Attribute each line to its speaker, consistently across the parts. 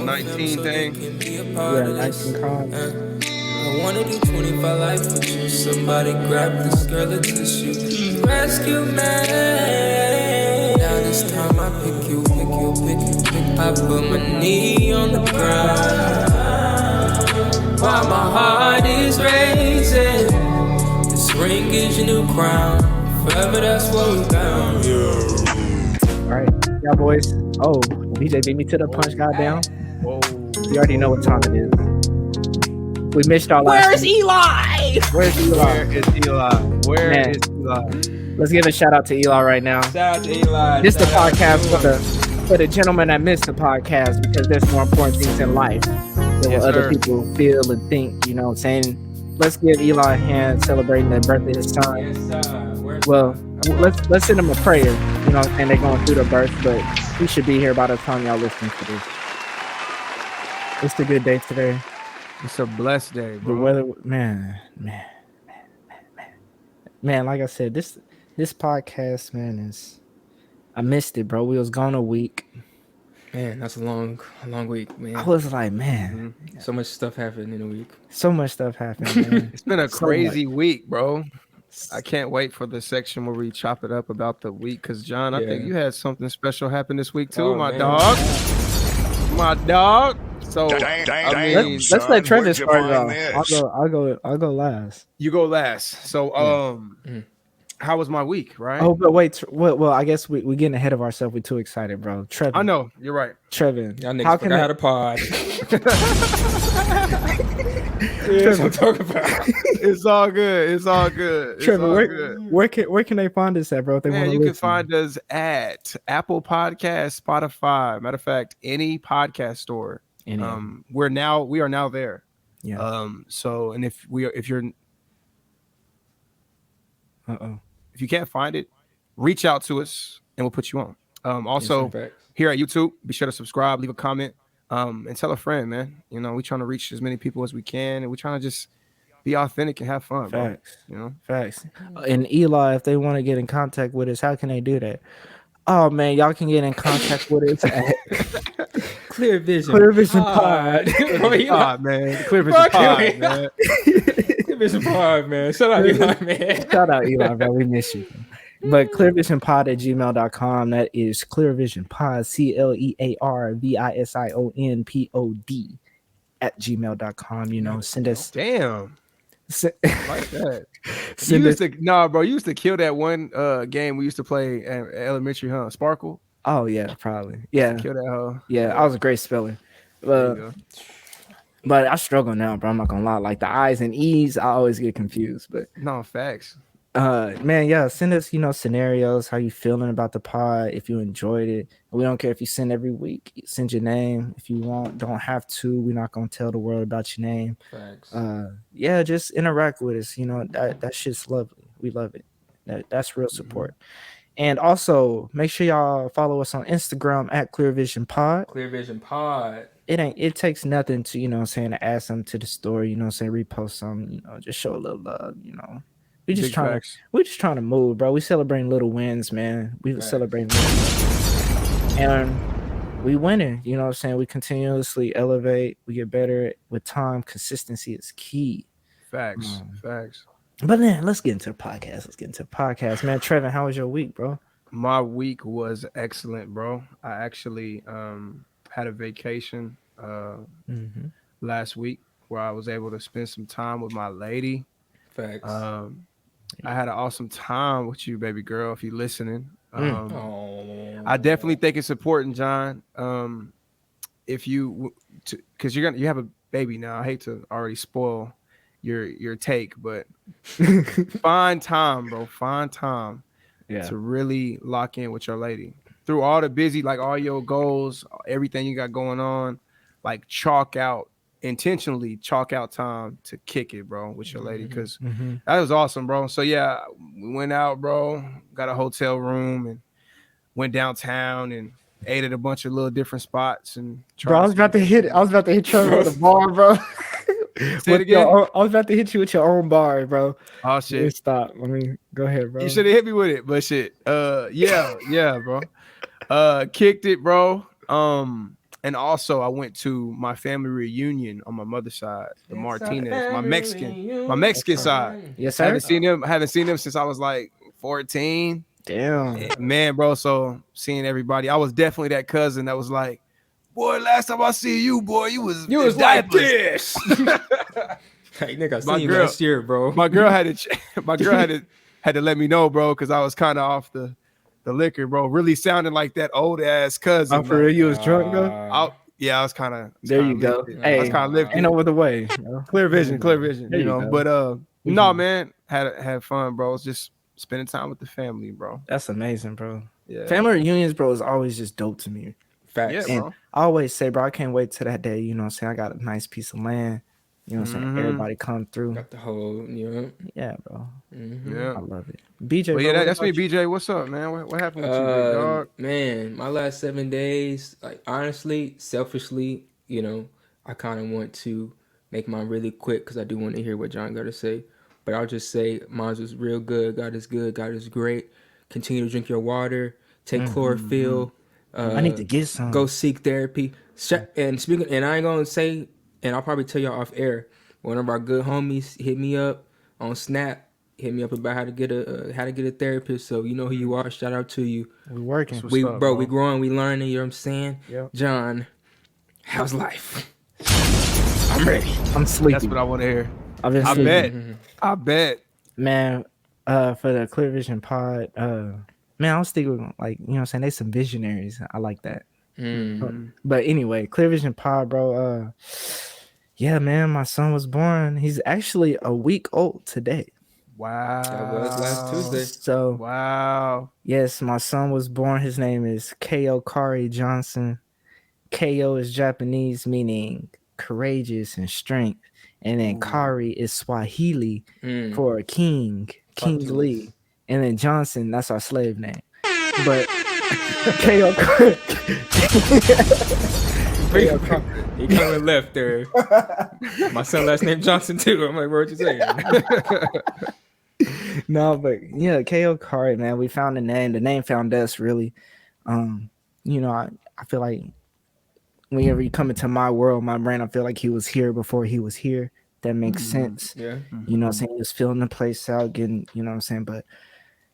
Speaker 1: 19 thing.
Speaker 2: Yeah, 19 crimes.
Speaker 3: I wanna do 25 life with you. Somebody grab this girl a tissue. Rescue me. Now this time I pick you. I put my knee on the ground. While my heart is raising. This ring is your new crown. Forever that's what we bound.
Speaker 2: All right, y'all boys. Oh, DJ beat me to the punch, goddamn. Whoa. You already know what time it is. We missed our last.
Speaker 3: Where's Eli?
Speaker 2: Where's Eli?
Speaker 1: Where
Speaker 2: Man.
Speaker 1: is Eli?
Speaker 2: Let's give a shout out to Eli right now.
Speaker 3: Shout out to Eli.
Speaker 2: This is the podcast for the gentleman that missed the podcast because there's more important things in life than what other people feel and think. You know what I'm saying? Let's give Eli a hand celebrating the birthday this time. Well, let's send him a prayer. You know what I'm saying? They're going through the birth, but he should be here by the time y'all listening to this. It's a good day today.
Speaker 1: It's a blessed day, bro.
Speaker 2: The weather, man. Like I said, this podcast, man, I missed it, bro. We was gone a week.
Speaker 3: Man, that's a long week, man.
Speaker 2: I was like, man,
Speaker 3: So much stuff happened in a week.
Speaker 2: so much stuff happened, man.
Speaker 1: It's been a crazy week, bro. I can't wait for the section where we chop it up about the week. Because, John, I think you had something special happen this week, too, my dog. So,
Speaker 2: let's let Travis start it off. I'll go last.
Speaker 1: You go last. So, how was my week, right?
Speaker 2: Oh, but wait. Well, I guess we're getting ahead of ourselves. We're too excited, bro. Trevin.
Speaker 1: I know. You're right.
Speaker 2: Trevin.
Speaker 3: Y'all niggas forgot how to pod. That's what I'm talking about.
Speaker 1: It's all good.
Speaker 2: Trevin, where can they find us at, bro? If they want to
Speaker 1: you can find us at Apple Podcasts, Spotify. Matter of fact, any podcast store. We are now there.
Speaker 2: Yeah.
Speaker 1: So, and if you can't find it, reach out to us and we'll put you on. Also here at YouTube, be sure to subscribe, leave a comment, and tell a friend, man. You know, we're trying to reach as many people as we can, and we're trying to just be authentic and have fun.
Speaker 2: Facts.
Speaker 1: Bro. You know,
Speaker 2: facts. And Eli, if they want to get in contact with us, how can they do that? Oh man, y'all can get in contact with us at
Speaker 3: Clear Vision
Speaker 2: Pod.
Speaker 1: Man. Clear Vision Pod, man.
Speaker 3: Clear Vision Pod, man. Shout out Eli, man.
Speaker 2: Shout out Eli, bro. We miss you. But clearvisionpod@gmail.com. That is clearvisionpod, CLEARVISIONPOD @gmail.com. You know, send us.
Speaker 1: Damn. Like that. You used to kill that one game we used to play at elementary, huh? Sparkle.
Speaker 2: Oh yeah, probably. Yeah.
Speaker 1: Kill that hoe.
Speaker 2: Yeah, I was a great speller. But I struggle now, bro. I'm not gonna lie. Like the I's and E's, I always get confused. But
Speaker 1: no, facts.
Speaker 2: Man, yeah, send us, scenarios, how you feeling about the pod, if you enjoyed it. We don't care if you send every week. Send your name if you want. Don't have to. We're not gonna tell the world about your name.
Speaker 3: Facts.
Speaker 2: Yeah, just interact with us. That shit's lovely. We love it. That's real support. And also make sure y'all follow us on Instagram at Clear Vision Pod.
Speaker 3: Clear Vision Pod.
Speaker 2: It takes nothing to, to add something to the story, repost something, just show a little love, We just trying to move, bro. We celebrating little wins, man. We celebrating wins. And we winning, We continuously elevate. We get better with time. Consistency is key.
Speaker 1: Facts.
Speaker 2: But then let's get into the podcast. Man, Trevin, how was your week, bro?
Speaker 1: My week was excellent, bro. I actually had a vacation last week where I was able to spend some time with my lady.
Speaker 3: Facts.
Speaker 1: I had an awesome time with you, baby girl, if you're listening. I definitely think it's important, John. If you, because you have a baby now. I hate to already spoil your take, but find time, bro. Find time to really lock in with your lady through all the busy, like all your goals, everything you got going on. Like intentionally chalk out time to kick it, bro, with your lady, because that was awesome, bro. So yeah, we went out, bro, got a hotel room and went downtown and ate at a bunch of little different spots. And
Speaker 2: bro, I was about to hit Trevor with a bar, bro.
Speaker 1: Say it again.
Speaker 2: I was about to hit you with your own bar, bro.
Speaker 1: Oh shit!
Speaker 2: Stop. Let me go ahead, bro.
Speaker 1: You should have hit me with it, but shit. Yeah, bro. Kicked it, bro. And also, I went to my family reunion on my mother's side, the Martinez, my Mexican side.
Speaker 2: Yes, sir.
Speaker 1: Haven't seen them since I was like 14.
Speaker 2: Damn,
Speaker 1: man, bro. So seeing everybody, I was definitely that cousin that was like, boy, last time I see you, boy, you was
Speaker 4: like this. Hey, nigga, I seen you last year, bro.
Speaker 1: My girl had to let me know, bro, because I was kind of off the liquor, bro. Really sounding like that old ass cousin.
Speaker 2: Oh, for real, you was drunk, bro?
Speaker 1: I was kind of.
Speaker 2: There you go. Hey, I was kind of lifted. Ain't over the way.
Speaker 1: Clear vision. You know, but no, man, had fun, bro. It's just spending time with the family, bro.
Speaker 2: That's amazing, bro. Yeah. Family reunions, bro, is always just dope to me.
Speaker 4: Facts.
Speaker 2: Yeah, bro. I always say, bro, I can't wait till that day. You know what I'm saying? I got a nice piece of land. You know what I'm saying? Everybody come through.
Speaker 4: Got the whole,
Speaker 2: Yeah, bro.
Speaker 1: Yeah.
Speaker 2: I love it. BJ,
Speaker 1: well, yeah, that's me, BJ. What's up, man? What happened with you, big dog?
Speaker 4: Man, my last 7 days, like, honestly, selfishly, I kind of want to make mine really quick because I do want to hear what John got to say. But I'll just say mine was real good. God is good. God is great. Continue to drink your water. Take chlorophyll.
Speaker 2: I need to get some.
Speaker 4: Go seek therapy. And I ain't gonna say, and I'll probably tell y'all off air. One of our good homies hit me up on Snap. Hit me up about how to get a therapist. So you know who you are. Shout out to you.
Speaker 2: We working.
Speaker 4: We growing. We learning. You know what I'm saying?
Speaker 2: Yep.
Speaker 4: John, how's life? I'm ready.
Speaker 2: I'm sleepy.
Speaker 1: That's what I want to hear.
Speaker 2: I've been sleeping.
Speaker 1: I bet.
Speaker 2: Man, for the Clear Vision pod, man, I was thinking, like, you know what I'm saying? They some visionaries. I like that. But anyway, Clear Vision pod, bro. Yeah, man, my son was born. He's actually a week old today.
Speaker 1: Wow.
Speaker 4: That was last Tuesday.
Speaker 2: So,
Speaker 1: wow.
Speaker 2: Yes, my son was born. His name is Ko Kari Johnson. Ko is Japanese, meaning courageous and strength. And then Kari is Swahili for king, kingly. And then Johnson, that's our slave name. But Ko Kari.
Speaker 4: He coming left there. My son last name Johnson too. I'm like, what you saying?
Speaker 2: No, but yeah, Ko Kari, man. We found the name. The name found us, really. I feel like whenever you come into my world, my brain, I feel like he was here before he was here. That makes sense.
Speaker 4: Yeah.
Speaker 2: You know what I'm saying? He was filling the place out, getting, you know what I'm saying? But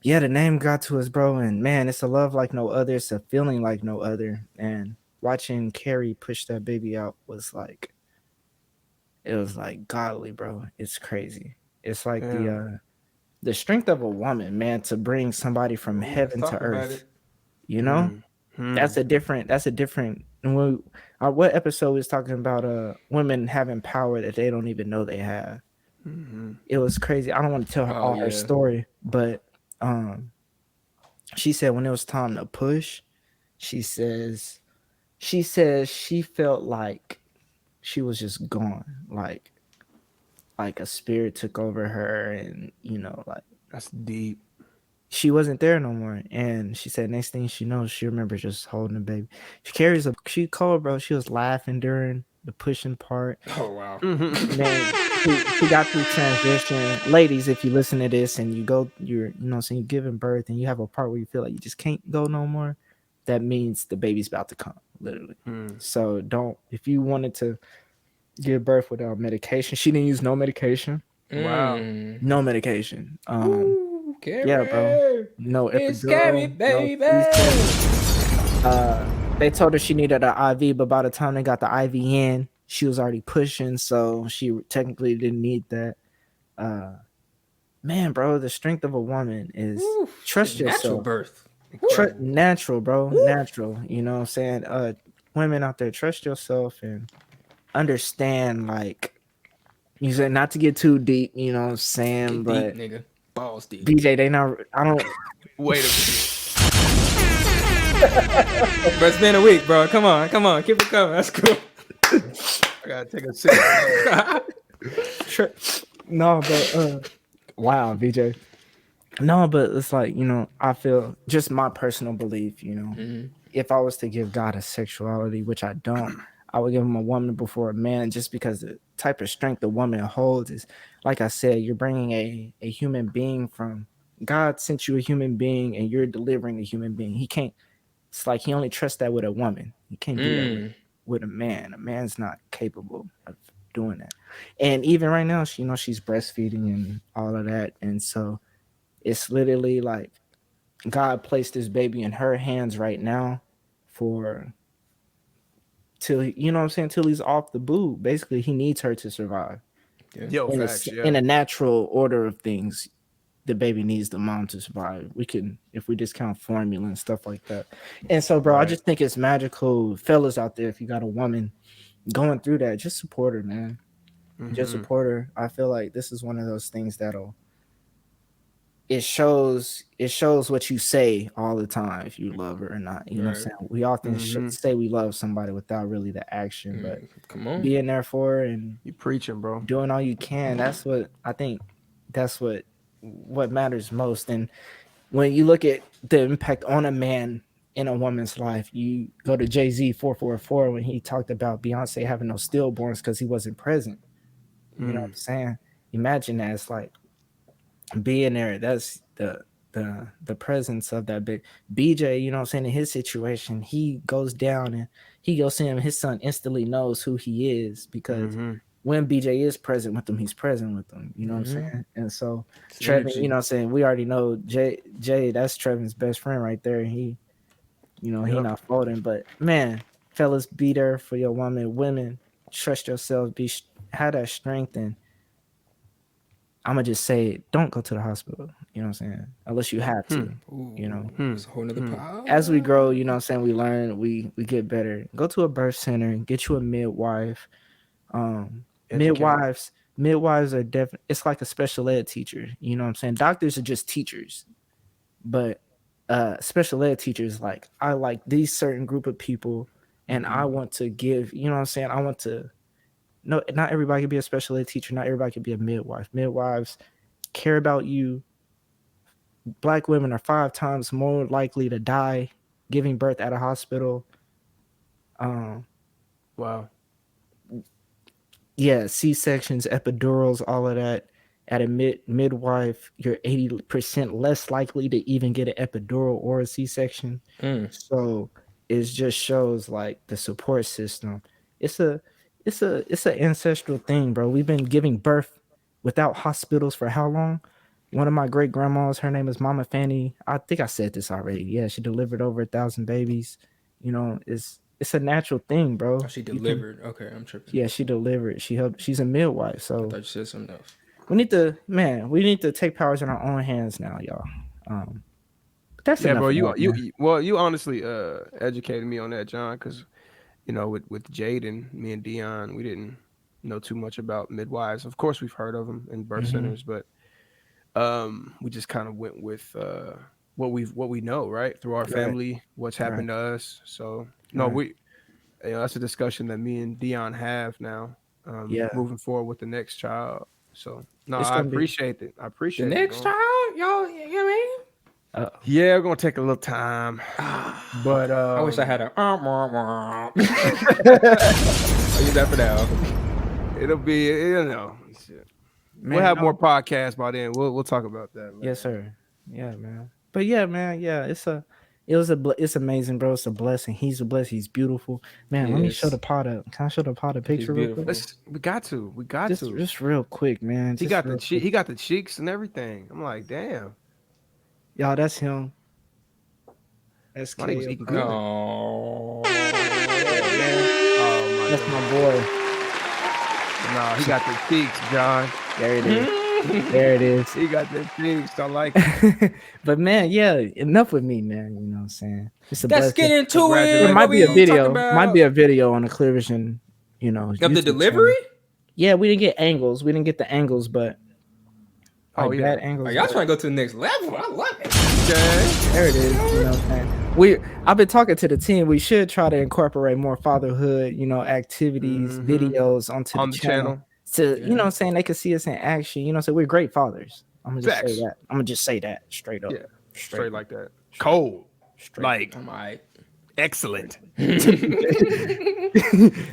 Speaker 2: yeah, the name got to us, bro. And man, it's a love like no other. It's a feeling like no other. And watching Carrie push that baby out was like, it was like godly, bro. It's crazy. It's like the strength of a woman, man, to bring somebody from heaven to earth. You know? That's a different what episode was talking about women having power that they don't even know they have. It was crazy. I don't want to tell her her story, but she said when it was time to push, she says she felt like she was just gone, like a spirit took over her, and like
Speaker 1: that's deep.
Speaker 2: She wasn't there no more, and she said next thing she knows, she remembers just holding the baby. She called, bro. She was laughing during the pushing part.
Speaker 4: Oh wow!
Speaker 2: Man, she got through transition. Ladies, if you listen to this and you're you're giving birth and you have a part where you feel like you just can't go no more, that means the baby's about to come, literally. So if you wanted to give birth without medication, she didn't use no medication.
Speaker 1: Wow,
Speaker 2: no medication.
Speaker 4: Carrie.
Speaker 2: Yeah, bro. No epidural.
Speaker 4: It's Carrie, baby.
Speaker 2: They told her she needed an IV, but by the time they got the IV in, she was already pushing, so she technically didn't need that. Man, bro, the strength of a woman is trust yourself.
Speaker 4: Natural birth.
Speaker 2: Natural, bro. Natural. You know what I'm saying? Women out there, trust yourself and understand, like, you said not to get too deep, you know what I'm saying? But
Speaker 4: deep, nigga. Balls deep.
Speaker 2: BJ, I don't
Speaker 1: wait a minute.
Speaker 4: But it's been a week, bro. Come on, keep it coming. That's cool.
Speaker 1: I gotta take a sip.
Speaker 2: No, but wow, BJ. No, but it's like, I feel just my personal belief, if I was to give God a sexuality, which I don't, I would give him a woman before a man, just because the type of strength a woman holds is, like I said, you're bringing a human being from God sent you a human being and you're delivering a human being. It's like he only trusts that with a woman. He can't do that. with a man. A man's not capable of doing that. And even right now, she's breastfeeding and all of that. And so it's literally like God placed this baby in her hands right now for till till he's off the boob. Basically, he needs her to survive.
Speaker 4: Yeah.
Speaker 1: Yo, facts,
Speaker 2: In a natural order of things, the baby needs the mom to survive. We can, if we discount formula and stuff like that. And so, bro, I just think it's magical. Fellas out there, if you got a woman going through that, just support her, man. Just support her. I feel like this is one of those things it shows what you say all the time, if you love her or not. You know what I'm saying? We often say we love somebody without really the action, but
Speaker 4: come on,
Speaker 2: being there for her and
Speaker 1: you preaching, bro,
Speaker 2: doing all you can. That's what I think. That's what matters most. And when you look at the impact on a man in a woman's life, you go to Jay-Z 444 when he talked about Beyonce having no stillborns because he wasn't present. You know what I'm saying? Imagine that. It's like being there. That's the presence of that big BJ. You know what I'm saying? In his situation, he goes down and he goes see him. His son instantly knows who he is because when BJ is present with him, he's present with them. You know what I'm saying? And so Trevin, you know what I'm saying? We already know Jay, that's Trevin's best friend right there. And he, he not folding. But man, fellas, be there for your woman. Women, trust yourselves. Have that strength. And I'm gonna just say, don't go to the hospital. You know what I'm saying? Unless you have to.
Speaker 4: It's a whole nother pod.
Speaker 2: As we grow, you know what I'm saying, we learn, we get better. Go to a birth center, get you a midwife. Midwives are definitely, it's like a special ed teacher. You know what I'm saying? Doctors are just teachers, but special ed teachers, like, I like these certain group of people, and I want to give, you know what I'm saying? I want to, no, not everybody can be a special ed teacher. Not everybody can be a midwife. Midwives care about you. Black women are 5 times more likely to die giving birth at a hospital.
Speaker 1: Wow.
Speaker 2: Yeah, C-sections, epidurals, all of that. At a midwife, you're 80% less likely to even get an epidural or a C-section. So it just shows like the support system. It's an ancestral thing, bro. We've been giving birth without hospitals for how long? One of my great grandmas, her name is Mama Fanny. I think I said this already. Yeah, she delivered over 1,000 babies. You know, it's a natural thing, bro.
Speaker 4: Oh, she delivered. Okay, I'm tripping.
Speaker 2: Yeah, she delivered. She helped. She's a midwife. So
Speaker 4: I thought you said something else.
Speaker 2: We need to take powers in our own hands now, y'all. But that's enough.
Speaker 1: Bro. You honestly educated me on that, John, because with Jaden, me and Dion, we didn't know too much about midwives. Of course, we've heard of them in birth centers, but we just kind of went with what we know, right, through our family, what's happened to us. So that's a discussion that me and Dion have now, moving forward with the next child. So I appreciate it. I appreciate
Speaker 4: the next child, y'all. You know what I mean?
Speaker 1: Yeah, we're gonna take a little time, but
Speaker 4: I wish I had a. I'll use that for now.
Speaker 1: It'll be, shit. We'll have more podcasts by then. We'll talk about that. Man.
Speaker 2: Yes, sir. Yeah, man. But yeah, man. Yeah, it's amazing, bro. It's a blessing. He's a blessing. He's beautiful, man. Let me show the pod up. Can I show the pod a picture real quick?
Speaker 1: We got to.
Speaker 2: Just real quick, man.
Speaker 1: He got the cheeks and everything. I'm like, damn.
Speaker 2: Y'all, that's him. That's
Speaker 1: He was eating good.
Speaker 4: Oh,
Speaker 2: that's my boy.
Speaker 1: Nah, he got the cheeks, John.
Speaker 2: There it is. There it is.
Speaker 1: He got the cheeks. I like it.
Speaker 2: But man, yeah, enough with me, man. You know what I'm saying?
Speaker 4: Let's get into it.
Speaker 2: There might be a video. Might be a video on the Clear Vision,
Speaker 4: of the delivery.
Speaker 2: Channel. Yeah, we didn't get angles. We didn't get the angles, but bad angles.
Speaker 4: Y'all trying to go to the next level? I love it.
Speaker 1: Okay.
Speaker 2: There it is. You know what I'm saying? I've been talking to the team. We should try to incorporate more fatherhood, activities, videos onto the channel. So, you know what I'm saying? They can see us in action. You know what I'm saying? We're great fathers. I'm going to just say that. I'm going to just say that straight up.
Speaker 1: Yeah. Straight like that. Cold.
Speaker 2: Straight.
Speaker 1: Like,
Speaker 4: I'm all right.
Speaker 1: Excellent.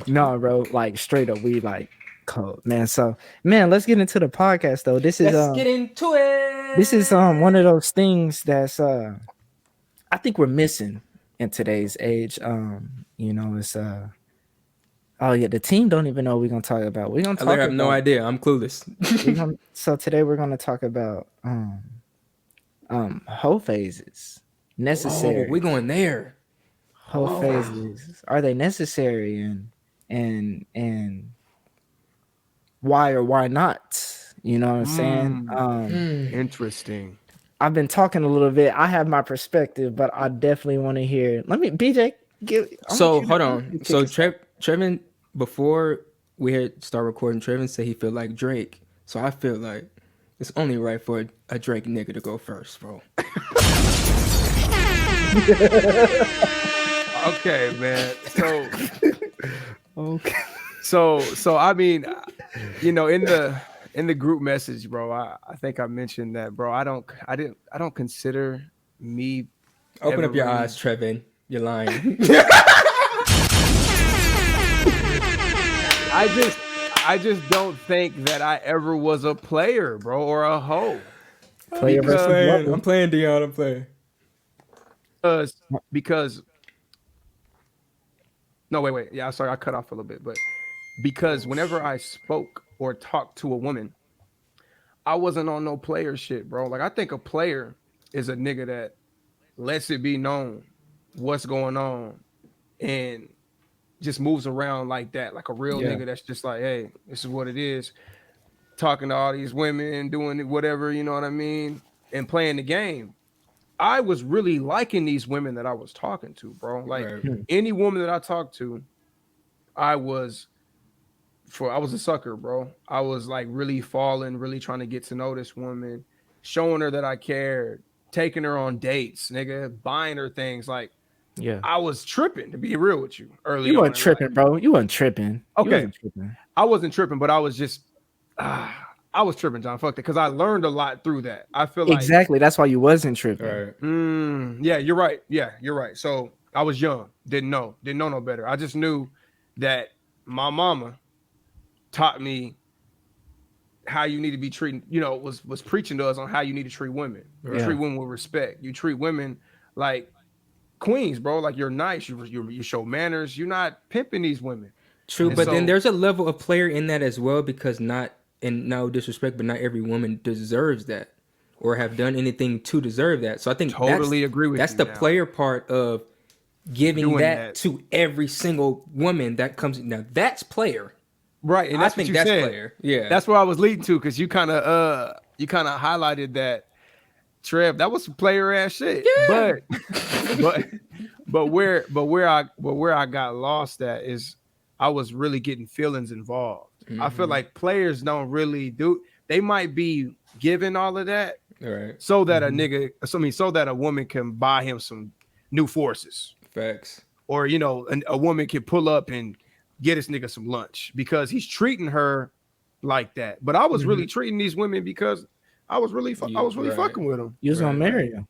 Speaker 2: No, bro. Like, straight up. We like cold, man. So, man, let's get into the podcast, though. Let's
Speaker 4: get into it.
Speaker 2: This is one of those things that's I think we're missing in today's age. It's Oh yeah, the team don't even know what we're gonna talk about. We're gonna talk.
Speaker 4: I have no idea. I'm clueless.
Speaker 2: So today we're gonna talk about hoe phases necessary.
Speaker 4: Oh, we're going there.
Speaker 2: Hoe phases, are they necessary, and why or why not? You know what I'm saying?
Speaker 1: Interesting.
Speaker 2: I've been talking a little bit. I have my perspective, but I definitely want to hear. Let me, BJ.
Speaker 4: So hold on. So Trevin, before we had start recording, Trevin said he felt like Drake. So I feel like it's only right for a Drake nigga to go first, bro.
Speaker 1: Okay, man. So
Speaker 2: Okay.
Speaker 1: So I mean, you know, in the group message, bro, I think I mentioned that, bro. I don't consider me.
Speaker 4: Open up your eyes, Trevin. You're lying.
Speaker 1: I just don't think that I ever was a player, bro, or a hoe.
Speaker 2: Player versus
Speaker 4: playing. I'm playing, Dion. I'm playing.
Speaker 1: Because no, wait. Yeah, sorry, I cut off a little bit, but because whenever I spoke or talked to a woman, I wasn't on no player shit, bro. Like, I think a player is a nigga that lets it be known what's going on and just moves around like that, like a real nigga that's just like, hey, this is what it is. Talking to all these women, doing whatever, you know what I mean, and playing the game. I was really liking these women that I was talking to, bro. Like any woman that I talked to, I was a sucker, bro. I was like really falling, really trying to get to know this woman, showing her that I cared, taking her on dates, nigga, buying her things. Like, I was tripping, to be real with you. Early
Speaker 2: you weren't tripping, bro. You weren't tripping.
Speaker 1: Okay, I wasn't tripping, but I was just, I was tripping, John. Fuck that, because I learned a lot through that. I feel like
Speaker 2: exactly that's why you wasn't tripping.
Speaker 1: Right. Yeah, you're right. Yeah, you're right. So I was young, didn't know no better. I just knew that my mama taught me how you need to be treating, you know, was preaching to us on how you need to treat women. You treat women with respect. You treat women like queens, bro. Like, you're nice. You show manners. You're not pimping these women.
Speaker 4: True, and but then there's a level of player in that as well, because not, and no disrespect, but not every woman deserves that or have done anything to deserve that. So I think
Speaker 1: totally agree with you.
Speaker 4: That's the player part of giving that to every single woman that comes. Now that's player.
Speaker 1: Right, and that's
Speaker 4: I think
Speaker 1: what you
Speaker 4: that's
Speaker 1: said.
Speaker 4: Player. Yeah,
Speaker 1: that's where I was leading to, because you kind of highlighted that, Trev. That was some player ass shit. Yeah. But where I got lost at is I was really getting feelings involved. I feel like players don't really do. They might be giving all of that, so that so that a woman can buy him some new forces.
Speaker 4: Facts.
Speaker 1: Or, you know, a woman can pull up and get this nigga some lunch because he's treating her like that. But I was really treating these women because I was really fucking with them.
Speaker 2: You was gonna marry them.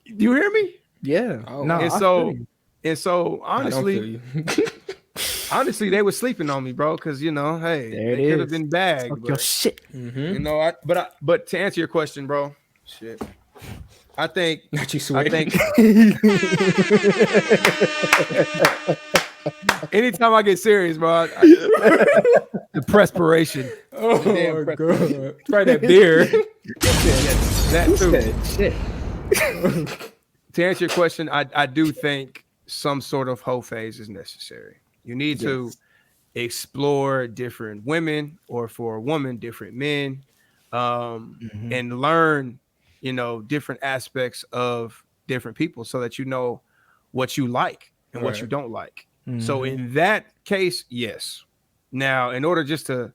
Speaker 1: You hear me?
Speaker 2: Yeah.
Speaker 1: Oh, no. And so honestly, honestly, they were sleeping on me, bro. Because, you know, hey, they could have been bagged.
Speaker 2: Fuck your shit.
Speaker 1: You know, but to answer your question, bro, shit. I think.
Speaker 4: Not you sweating.
Speaker 1: I think. Anytime I get serious, bro, the perspiration.
Speaker 4: Oh my god! Try that beer.
Speaker 1: That too. Shit. To answer your question, I do think some sort of hoe phase is necessary. You need to explore different women, or for a woman, different men, and learn, you know, different aspects of different people, so that you know what you like and what you don't like. So in that case, yes. Now, in order just to,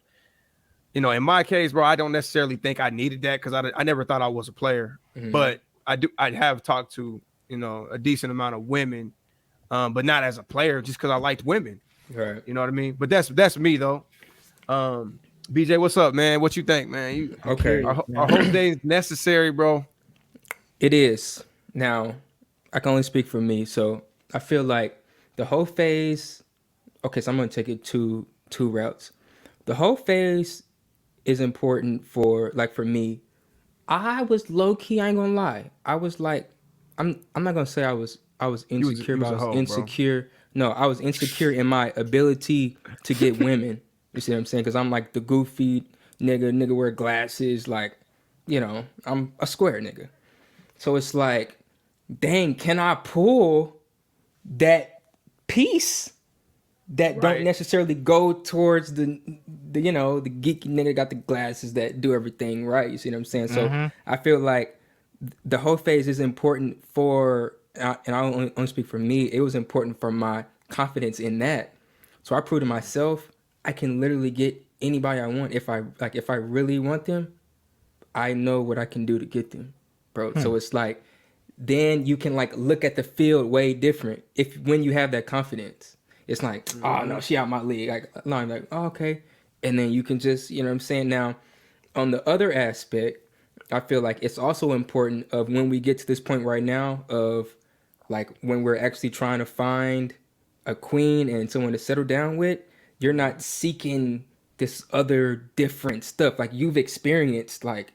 Speaker 1: you know, in my case, bro, I don't necessarily think I needed that, because I never thought I was a player, but I have talked to, you know, a decent amount of women, but not as a player, just because I liked women.
Speaker 4: Right.
Speaker 1: You know what I mean? But that's me though. BJ, what's up, man? What you think, man? Our whole thing's necessary, bro.
Speaker 4: It is. Now, I can only speak for me, so I feel like the hoe phase. Okay, so I'm gonna take it two routes. The hoe phase is important for me. I was low key. I ain't gonna lie. I was like, I'm not gonna say I was insecure, but I was insecure No, I was insecure in my ability to get women. You see what I'm saying? Because I'm like the goofy nigga wear glasses, like, I'm a square nigga. So it's like, dang, can I pull that piece that don't necessarily go towards the the geeky nigga got the glasses that do everything right? You see what I'm saying? So I feel like the whole phase is important for, and I only speak for me. It was important for my confidence in that. So I proved to myself I can literally get anybody I want if I really want them. I know what I can do to get them, bro. So it's like, then you can like look at the field way different if when you have that confidence. It's like, oh no, she out my league. Like, no, I'm like, oh, okay. And then you can just, you know what I'm saying? Now, on the other aspect, I feel like it's also important of when we get to this point right now of like when we're actually trying to find a queen and someone to settle down with, you're not seeking this other different stuff. Like you've experienced like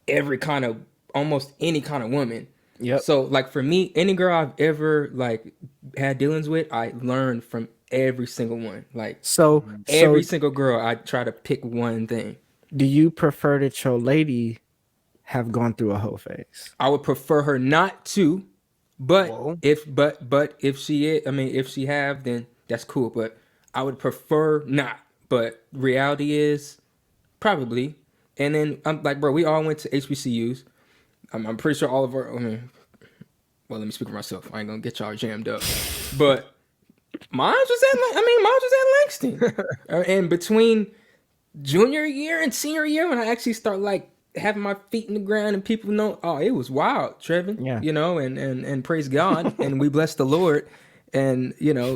Speaker 4: every kind of, almost any kind of woman.
Speaker 2: Yep.
Speaker 4: So like for me, any girl I've ever like had dealings with, I learned from every single one. Like
Speaker 2: so
Speaker 4: every single girl, I try to pick one thing.
Speaker 2: Do you prefer that your lady have gone through a hoe phase?
Speaker 4: I would prefer her not to, but if she is, I mean, if she have, then that's cool. But I would prefer not. But reality is probably. And then I'm like, bro, we all went to HBCUs. I'm pretty sure all of our, well, let me speak for myself. I ain't gonna get y'all jammed up. But mine was at Langston. And between junior year and senior year, when I actually start like having my feet in the ground and people know, oh, it was wild, Trevin.
Speaker 2: Yeah.
Speaker 4: And praise God. And we bless the Lord. And,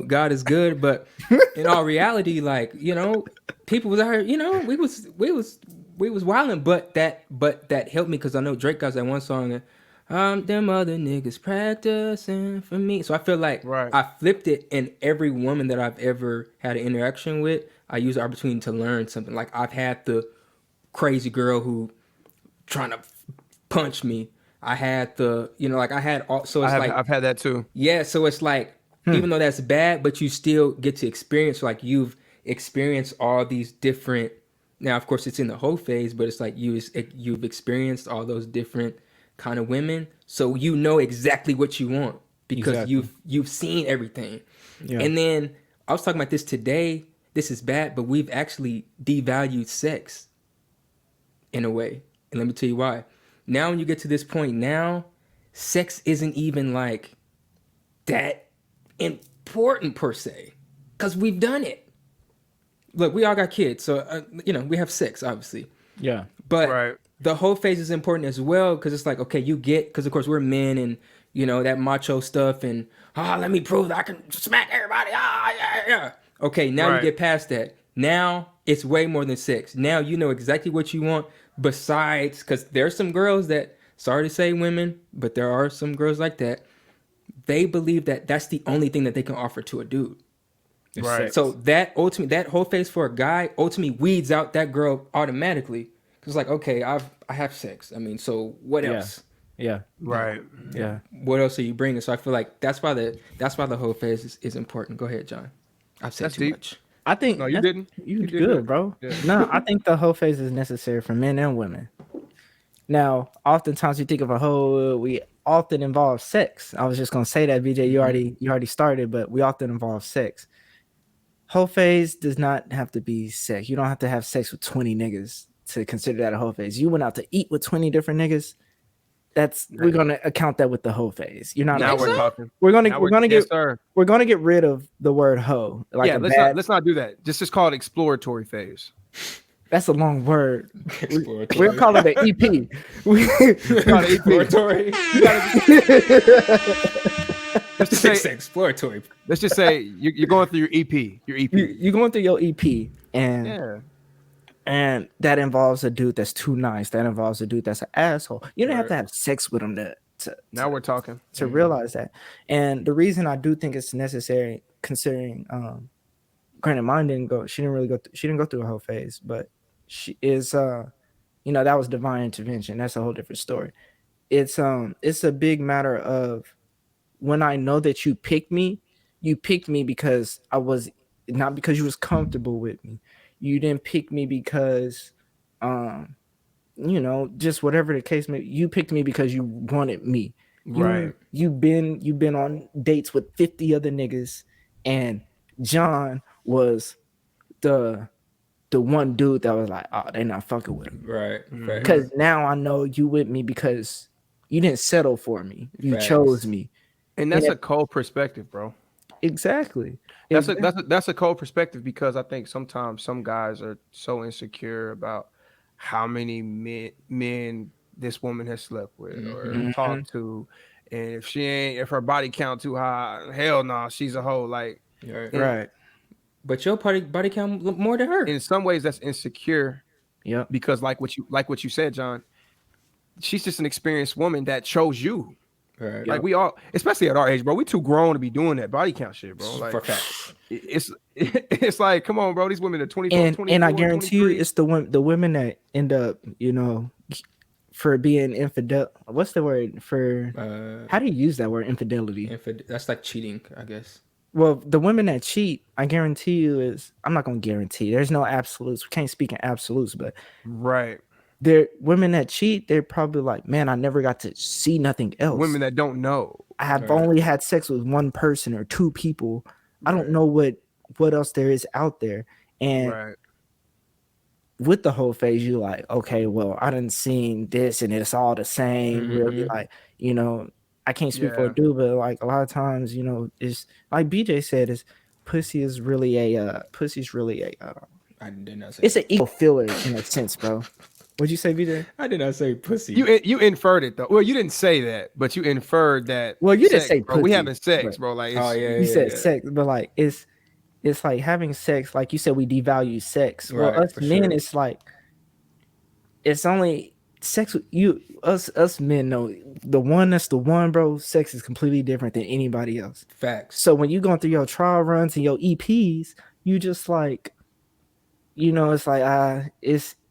Speaker 4: God is good. But in all reality, like, people was out here, we was wilding, but that helped me because I know Drake got that one song, them other niggas practicing for me. So I feel like I flipped it, and every woman that I've ever had an interaction with, I use the opportunity to learn something. Like I've had the crazy girl who trying to punch me. I had the, I had all, so it's
Speaker 1: I've had that too.
Speaker 4: Yeah, so it's like, even though that's bad, but you still get to experience, like you've experienced all these different. Now, of course, it's in the whole phase, but it's like you've experienced all those different kind of women, so you know exactly what you want because you've seen everything. Yeah. And then I was talking about this today. This is bad, but we've actually devalued sex in a way, and let me tell you why. Now, when you get to this point, now sex isn't even like that important per se, because we've done it. Look, we all got kids, so we have sex, obviously.
Speaker 2: Yeah.
Speaker 4: But the whole phase is important as well, because it's like, okay, because of course we're men, and that macho stuff, and let me prove that I can smack everybody. Yeah. Okay, now you get past that. Now it's way more than sex. Now you know exactly what you want. Besides, because there's some girls that, sorry to say, women, but there are some girls like that. They believe that that's the only thing that they can offer to a dude.
Speaker 1: Right.
Speaker 4: So that whole phase for a guy ultimately weeds out that girl automatically. Cause like, okay, I have sex. I mean, so what else?
Speaker 2: Yeah.
Speaker 1: Right.
Speaker 2: Yeah.
Speaker 4: What else are you bringing? So I feel like that's why the whole phase is important. Go ahead, John. I've said too much.
Speaker 2: I think
Speaker 1: no, you didn't.
Speaker 2: You did good, bro. Yeah. No, I think the whole phase is necessary for men and women. Now, oftentimes we think of a hoe, we often involve sex. I was just gonna say that, BJ. You already started, but we often involve sex. Hoe phase does not have to be sex. You don't have to have sex with 20 niggas to consider that a hoe phase. You went out to eat with 20 different niggas. We're gonna account that with the hoe phase. You're not.
Speaker 1: Now we're talking.
Speaker 2: We're gonna get rid of the word hoe. Like
Speaker 1: let's not do that. Just call it exploratory phase.
Speaker 2: That's a long word. We'll call it an EP. We call it exploratory.
Speaker 4: Let's just say exploratory.
Speaker 1: Let's just say you're going through your EP.
Speaker 2: You're going through your EP, and that involves a dude that's too nice. That involves a dude that's an asshole. You don't have to have sex with him
Speaker 1: now we're talking
Speaker 2: to realize that. And the reason I do think it's necessary, considering, granted, mine didn't go. She didn't go through a whole phase, but she is, that was divine intervention. That's a whole different story. It's a big matter of when I know that you pick me, you picked me because I was not because you was comfortable with me. You didn't pick me because just whatever the case may be. You picked me because you wanted me.
Speaker 1: Right.
Speaker 2: You've been on dates with 50 other niggas, and John was the one dude that was like, oh, they not fucking with him.
Speaker 4: Right.
Speaker 2: Because now I know you with me because you didn't settle for me. You chose me.
Speaker 1: And that's a cold perspective, bro.
Speaker 2: Exactly.
Speaker 1: That's a cold perspective, because I think sometimes some guys are so insecure about how many men this woman has slept with or talked to, and if her body count too high, hell no, she's a hoe. Like,
Speaker 2: right.
Speaker 4: But your body count more than her.
Speaker 1: In some ways, that's insecure.
Speaker 2: Yeah.
Speaker 1: Because like what you said, John, she's just an experienced woman that chose you.
Speaker 4: Right.
Speaker 1: Like we all, especially at our age, bro, we too grown to be doing that body count shit, bro. Like,
Speaker 4: for facts.
Speaker 1: It's like, come on, bro. These women are 24, 24,
Speaker 2: and I guarantee
Speaker 1: 23.
Speaker 2: you, it's the women that end up, for being infidel. What's the word for? How do you use that word, infidelity?
Speaker 4: That's like cheating, I guess.
Speaker 2: Well, the women that cheat, I guarantee you I'm not gonna guarantee. There's no absolutes. We can't speak in absolutes, but
Speaker 1: right.
Speaker 2: They're women that cheat. They're probably like, man, I never got to see nothing else.
Speaker 1: Women that don't know.
Speaker 2: I have only had sex with one person or two people. I don't know what else there is out there. And with the whole phase, you're like, okay, well, I done seen this and it's all the same. Really, like, I can't speak for a dude, but like a lot of times, it's like BJ said, pussy's really a
Speaker 4: I did not say
Speaker 2: it's an ego filler in a sense, bro. What'd you say, BJ?
Speaker 4: I did not say pussy.
Speaker 1: You inferred it though. Well, you didn't say that, but you inferred that.
Speaker 2: Well, you didn't say pussy.
Speaker 1: We having sex, bro. Like,
Speaker 2: you said sex, but like it's like having sex. Like you said, we devalue sex. Well, us men, it's like it's only sex with you. Us men know the one that's the one, bro. Sex is completely different than anybody else.
Speaker 4: Facts.
Speaker 2: So when you going through your trial runs and your EPs, you just like, it's like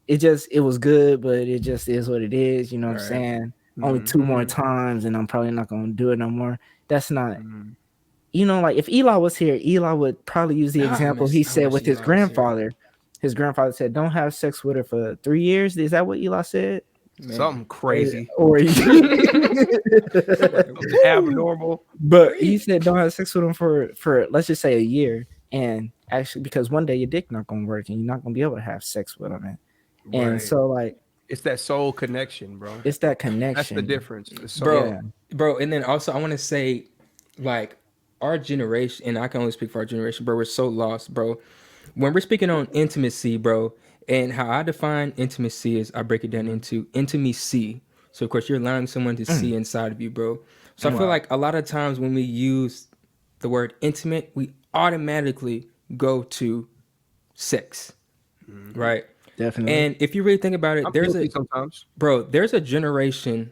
Speaker 2: it was good, but it just is what it is. You know what I'm saying? Only 2 more times, and I'm probably not gonna do it no more. That's not. Like if Eli was here, Eli would probably use the example he said with his grandfather. His grandfather said, "Don't have sex with her for 3 years." Is that what Eli said?
Speaker 1: Man. Something crazy
Speaker 2: or
Speaker 1: abnormal.
Speaker 2: But he said, "Don't have sex with him for let's just say a year." And actually, because one day your dick not gonna work, and you're not gonna be able to have sex with him, and so like
Speaker 1: it's that soul connection, bro.
Speaker 2: It's that connection.
Speaker 1: That's the difference, the soul.
Speaker 4: Bro. And then also I want to say, like, our generation, and I can only speak for our generation, bro. We're so lost, bro. When we're speaking on intimacy, bro, and how I define intimacy is I break it down into intimacy. So of course you're allowing someone to see inside of you, bro. So I feel like a lot of times when we use the word intimate, we automatically go to sex, right?
Speaker 2: Definitely.
Speaker 4: And if you really think about it,
Speaker 1: sometimes,
Speaker 4: bro, there's a generation,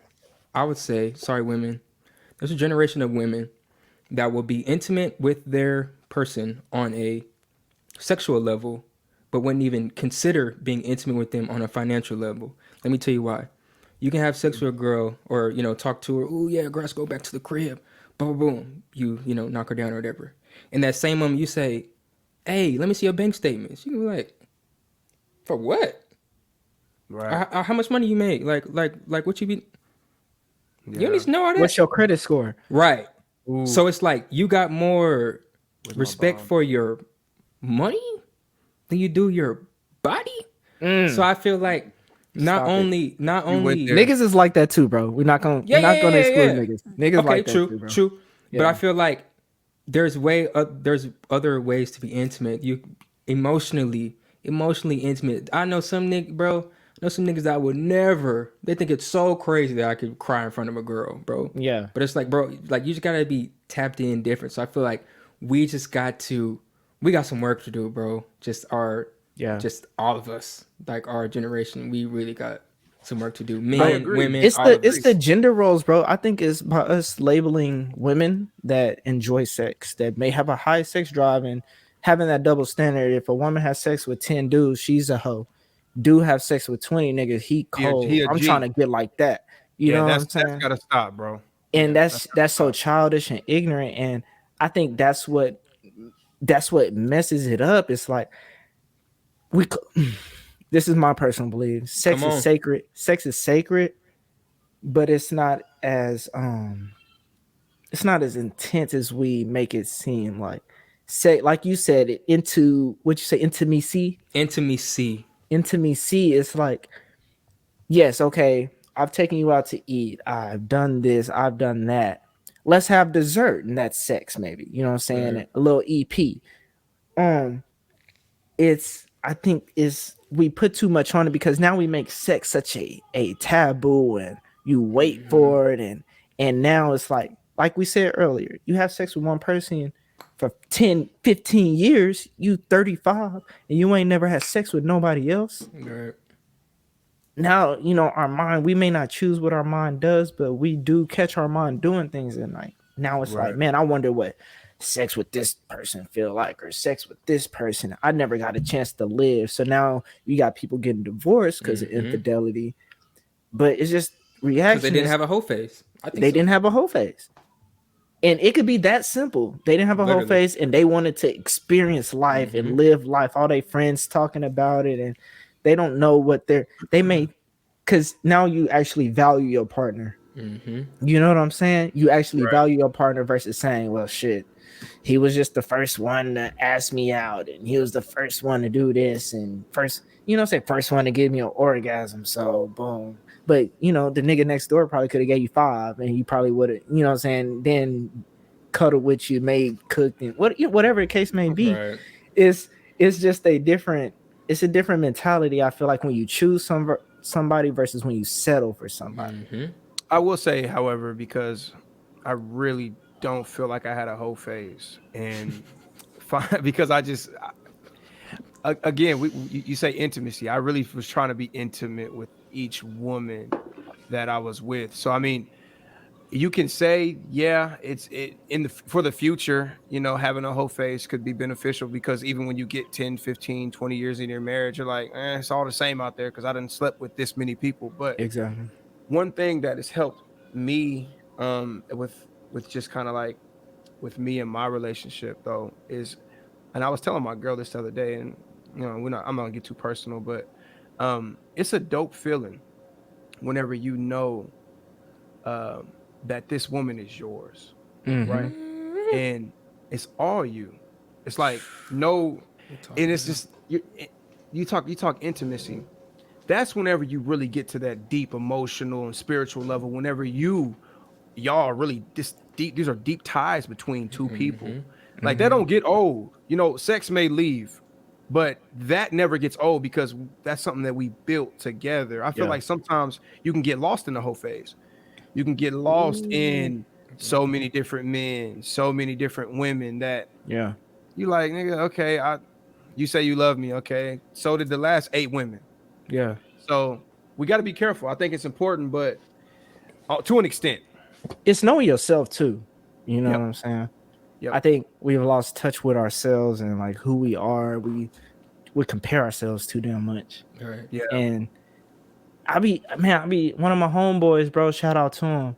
Speaker 4: I would say, sorry, women, there's a generation of women that will be intimate with their person on a sexual level, but wouldn't even consider being intimate with them on a financial level. Let me tell you why. You can have sex with a girl or, talk to her. Oh yeah, girl, let's go back to the crib. Boom, boom. You knock her down or whatever. In that same moment, you say, hey, let me see your bank statements. You can be like, for what?
Speaker 1: Right.
Speaker 4: How much money you make? Like what you be? Yeah. You don't need to know all that.
Speaker 2: What's your credit score?
Speaker 4: Right. Ooh. So it's like you got more respect for your money than you do your body. So I feel like not only
Speaker 2: niggas is like that too, bro. We're not gonna exclude niggas. Niggas okay, like that too, bro.
Speaker 4: True. Yeah. But I feel like there's other ways to be intimate. You emotionally intimate. I know some niggas that would never. They think it's so crazy that I could cry in front of a girl, bro.
Speaker 2: Yeah.
Speaker 4: But it's like, bro, like you just gotta be tapped in different. So I feel like we got some work to do, bro. Just all of us, like our generation, we really got some work to do. Men, women,
Speaker 2: it's the gender roles, bro. I think it's by us labeling women that enjoy sex, that may have a high sex drive, and having that double standard. If a woman has sex with 10 dudes, she's a hoe. Dude have sex with 20 niggas, he cold. I'm trying to get like that. You know what I'm saying?
Speaker 1: That's gotta stop, bro.
Speaker 2: And that's so childish and ignorant. And I think that's what messes it up. It's like we this is my personal belief. Sex
Speaker 4: Come
Speaker 2: is
Speaker 4: on.
Speaker 2: sacred. Sex is sacred, but it's not as intense as we make it seem. Like say, like you said, into what you say,
Speaker 4: Intimacy.
Speaker 2: intimacy is like, yes, okay, I've taken you out to eat, I've done this, I've done that, let's have dessert, and that's sex, maybe, you know what I'm saying,
Speaker 4: Right.
Speaker 2: a little EP. um it's, I think is we put too much on it because now we make sex such a taboo, and you wait for it, and now it's like we said earlier, you have sex with one person for 10, 15 years, you 35, and you ain't never had sex with nobody else.
Speaker 4: Right.
Speaker 2: Now, you know, our mind, we may not choose what our mind does, but we do catch our mind doing things at night. Now it's like,
Speaker 1: Right.
Speaker 2: man, I wonder what sex with this person feel like, or sex with this person. I never got a chance to live. So now you got people getting divorced because of infidelity. But it's just
Speaker 4: Because they
Speaker 2: reaction
Speaker 4: didn't
Speaker 2: is
Speaker 4: have a whole phase. I think
Speaker 2: they
Speaker 4: so.
Speaker 2: didn't have a whole phase. And it could be that simple. They didn't have a whole
Speaker 4: Literally.
Speaker 2: phase, and they wanted to experience life and live life. All their friends talking about it, and they don't know what they may, because now you actually value your partner. You know what I'm saying? You actually
Speaker 1: Right.
Speaker 2: value your partner versus saying, well, shit, he was just the first one to ask me out, and he was the first one to do this, and first, you know, say first one to give me an orgasm. So boom. But you know, the nigga next door probably could have gave you 5, and you probably would have, you know what I'm saying, then cuddle with you, made, cooked, and whatever the case may be.
Speaker 4: Right.
Speaker 2: It's just a different, it's a different mentality. I feel like when you choose somebody versus when you settle for somebody.
Speaker 1: I will say, however, because I really don't feel like I had a whole phase, and because again, you say intimacy. I really was trying to be intimate with each woman that I was with. So I mean, you can say, yeah, it's it in the for the future, you know, having a whole phase could be beneficial, because even when you get 10, 15, 20 years in your marriage, you're like, it's all the same out there because I didn't slept with this many people. But
Speaker 2: Exactly.
Speaker 1: one thing that has helped me with just kind of like with me and my relationship though is, and I was telling my girl this the other day, and you know, I'm not gonna get too personal, but it's a dope feeling whenever you know that this woman is yours, right? And it's all you. It's like no, and it's just you talk intimacy. That's whenever you really get to that deep emotional and spiritual level. Whenever y'all really this deep, these are deep ties between two people. Like that don't get old. You know, sex may leave, but that never gets old because that's something that we built together. I feel like sometimes you can get lost in the whole phase. You can get lost in so many different men, so many different women that you like, nigga, okay, you say you love me, okay. So did the last 8 women.
Speaker 2: Yeah.
Speaker 1: So we got to be careful. I think it's important, but to an extent.
Speaker 2: It's knowing yourself too. You know
Speaker 1: Yep.
Speaker 2: what I'm saying?
Speaker 1: Yep.
Speaker 2: I think we've lost touch with ourselves and like who we are. We compare ourselves too damn much.
Speaker 4: Right.
Speaker 1: Yeah.
Speaker 2: And I be one of my homeboys, bro. Shout out to him.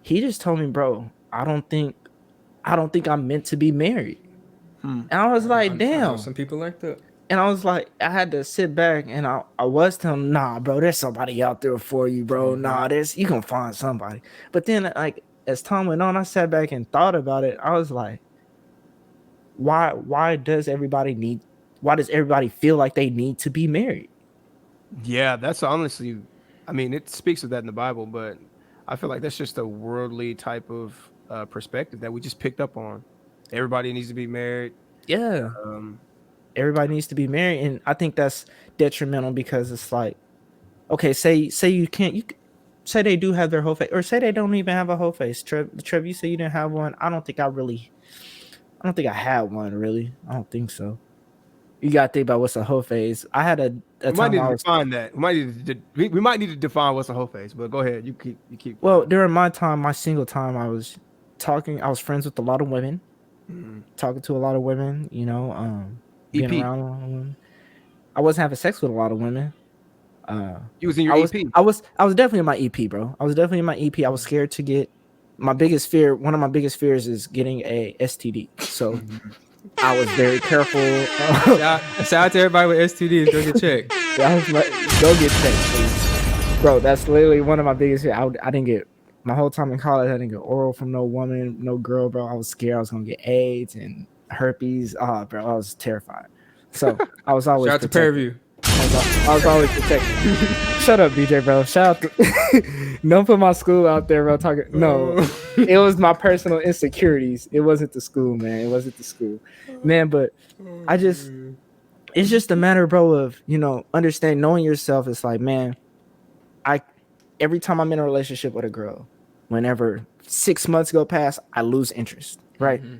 Speaker 2: He just told me, bro, I don't think I'm meant to be married. And I was like,
Speaker 4: I
Speaker 2: damn.
Speaker 4: know some people like that.
Speaker 2: And I was like, I had to sit back and I was telling him, nah, bro, there's somebody out there for you, bro. Nah, you can find somebody. But then, like, as time went on, I sat back and thought about it. I was like, why does everybody feel like they need to be married?
Speaker 1: Yeah, that's honestly, I mean, it speaks of that in the Bible, but I feel like that's just a worldly type of perspective that we just picked up on. Everybody needs to be married.
Speaker 2: Yeah. Everybody needs to be married. And I think that's detrimental because it's like, okay, say you say they do have their whole face, or say they don't even have a whole face. Trev, you say you didn't have one. I don't think I had one, really. I don't think so. You gotta think about what's a whole phase. I had a
Speaker 1: We might
Speaker 2: time
Speaker 1: need
Speaker 2: I
Speaker 1: to
Speaker 2: was
Speaker 1: define that. We might need to define what's a whole phase, but go ahead. You keep.
Speaker 2: well, during my single time, I was friends with a lot of women, talking to a lot of women, you know, being
Speaker 1: EP.
Speaker 2: around a lot of women. I wasn't having sex with a lot of women.
Speaker 1: You was in your
Speaker 2: I
Speaker 1: EP.
Speaker 2: was definitely in my EP, bro. I was definitely in my EP. I was scared to get one of my biggest fears is getting a STD. So I was very careful.
Speaker 4: Shout out to everybody with STDs. Go get checked.
Speaker 2: I was like, go get checked, please. Bro. That's literally one of my biggest fears. I didn't get my whole time in college. I didn't get oral from no woman, no girl, bro. I was scared I was gonna get AIDS and herpes. Oh, bro, I was terrified. So I was always
Speaker 4: shout out to Fairview.
Speaker 2: I was always protected. Shut up, BJ, bro. Shout out to don't put my school out there, bro. No, it was my personal insecurities. It wasn't the school, man. It wasn't the school, man. But it's just a matter, bro, of understanding, knowing yourself. It's like, man, every time I'm in a relationship with a girl, whenever 6 months go past, I lose interest, right? Mm-hmm.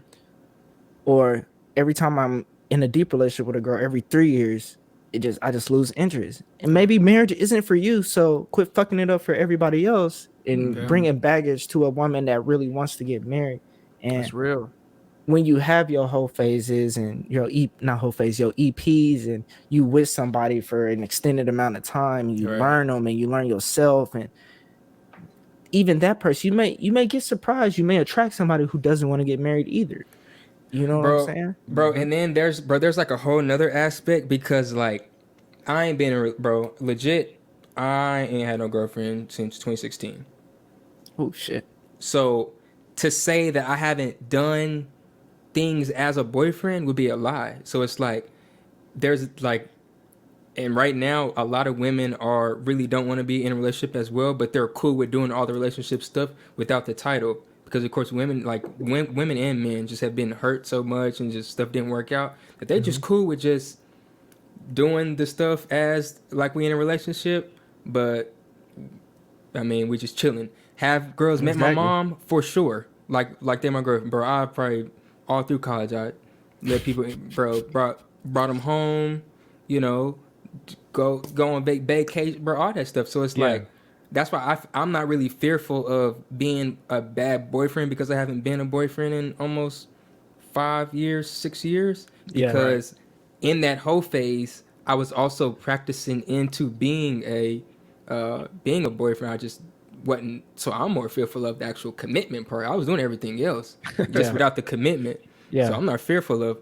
Speaker 2: Or every time I'm in a deep relationship with a girl, every 3 years, I just lose interest. And maybe marriage isn't for you, so quit fucking it up for everybody else and bringing baggage to a woman that really wants to get married. And
Speaker 1: that's real.
Speaker 2: When you have your Hoe Phases and your EPs, and you with somebody for an extended amount of time, you learn them and you learn yourself, and even that person, you may get surprised. You may attract somebody who doesn't want to get married either. You know what I'm saying?
Speaker 4: Bro, and then there's like a whole nother aspect, because like I ain't been legit, I ain't had no girlfriend since 2016.
Speaker 2: Oh shit.
Speaker 4: So to say that I haven't done things as a boyfriend would be a lie. So it's like there's like, and right now a lot of women really don't want to be in a relationship as well, but they're cool with doing all the relationship stuff without the title. Because of course women and men just have been hurt so much and just stuff didn't work out that they just cool with just doing the stuff as like we in a relationship, but I mean we just chilling. Have girls met my mom for sure, like they're my girlfriend, bro. I probably all through college I let people brought them home, go on vacation, bro, all that stuff. So it's like that's why I'm not really fearful of being a bad boyfriend, because I haven't been a boyfriend in almost 5 years, 6 years. Because in that whole phase, I was also practicing into being a boyfriend. I just wasn't. So I'm more fearful of the actual commitment part. I was doing everything else just without the commitment. Yeah. So I'm not fearful of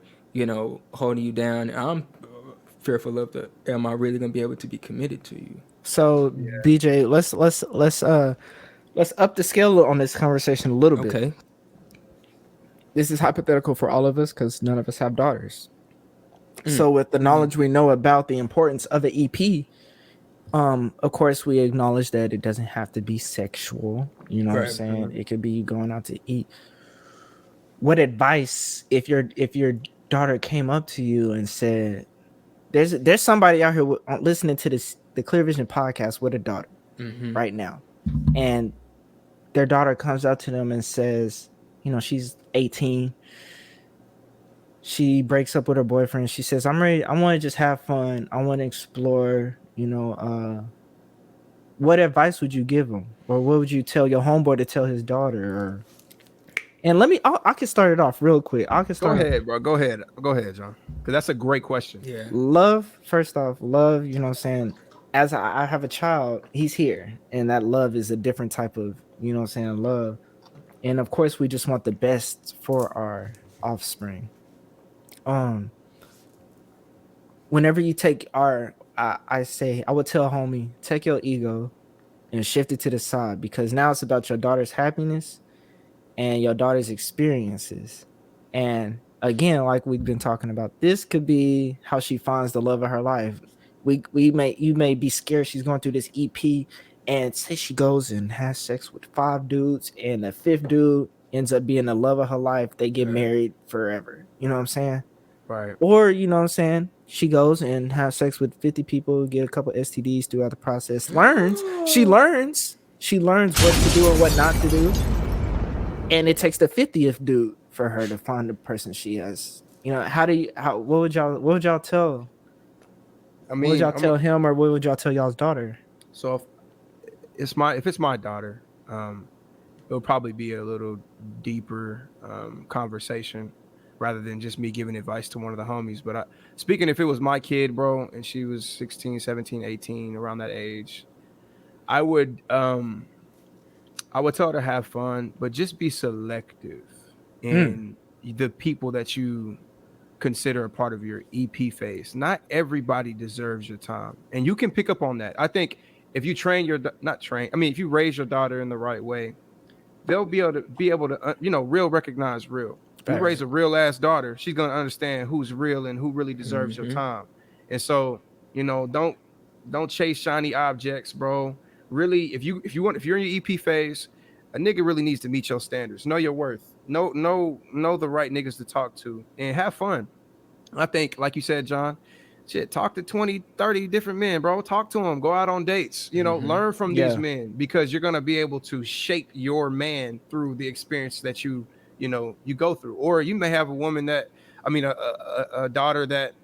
Speaker 4: holding you down. I'm fearful of am I really gonna be able to be committed to you?
Speaker 2: So BJ, let's up the scale on this conversation a little bit. Okay. This is hypothetical for all of us because none of us have daughters. So with the knowledge we know about the importance of an EP, of course we acknowledge that it doesn't have to be sexual. You know what I'm saying? It could be going out to eat. What advice, if your daughter came up to you and said, there's somebody out here listening to the Clear Vision podcast with a daughter right now, and their daughter comes up to them and says, she's 18, she breaks up with her boyfriend, she says, I'm ready, I want to just have fun, I want to explore, what advice would you give them, or what would you tell your homeboy to tell his daughter? And I can start it off real quick.
Speaker 1: Go ahead, bro. Go ahead, John. Because that's a great question.
Speaker 2: Yeah. Love, first off, love, you know what I'm saying? As I have a child, he's here. And that love is a different type of, love. And of course, we just want the best for our offspring. Whenever you take I would tell homie, take your ego and shift it to the side, because now it's about your daughter's happiness and your daughter's experiences. And again, like we've been talking about, this could be how she finds the love of her life. You may be scared she's going through this EP, and say she goes and has sex with 5 dudes, and the 5th dude ends up being the love of her life. They get married forever. You know what I'm saying?
Speaker 1: Right.
Speaker 2: Or, you know what I'm saying, she goes and has sex with 50 people, get a couple STDs throughout the process, she learns what to do and what not to do. And it takes the 50th dude for her to find the person she has. What would y'all tell? I mean, what would y'all tell him, or what would y'all tell y'all's daughter?
Speaker 1: So if it's my daughter, it'll probably be a little deeper conversation rather than just me giving advice to one of the homies. But speaking, if it was my kid, bro, and she was 16, 17, 18, around that age, I would I would tell her to have fun, but just be selective in the people that you consider a part of your EP phase. Not everybody deserves your time, and you can pick up on that. I think if you train your not train, I mean, if you raise your daughter in the right way, they'll be able to real recognize real. If you raise a real ass daughter, she's gonna understand who's real and who really deserves your time. And so, don't chase shiny objects, bro. Really, if you're in your EP phase, a nigga really needs to meet your standards. Know your worth. Know the right niggas to talk to and have fun. I think, like you said, John, shit, talk to 20, 30 different men, bro. Talk to them. Go out on dates. Learn from these men, because you're gonna be able to shape your man through the experience that you go through. Or you may have a woman a daughter that,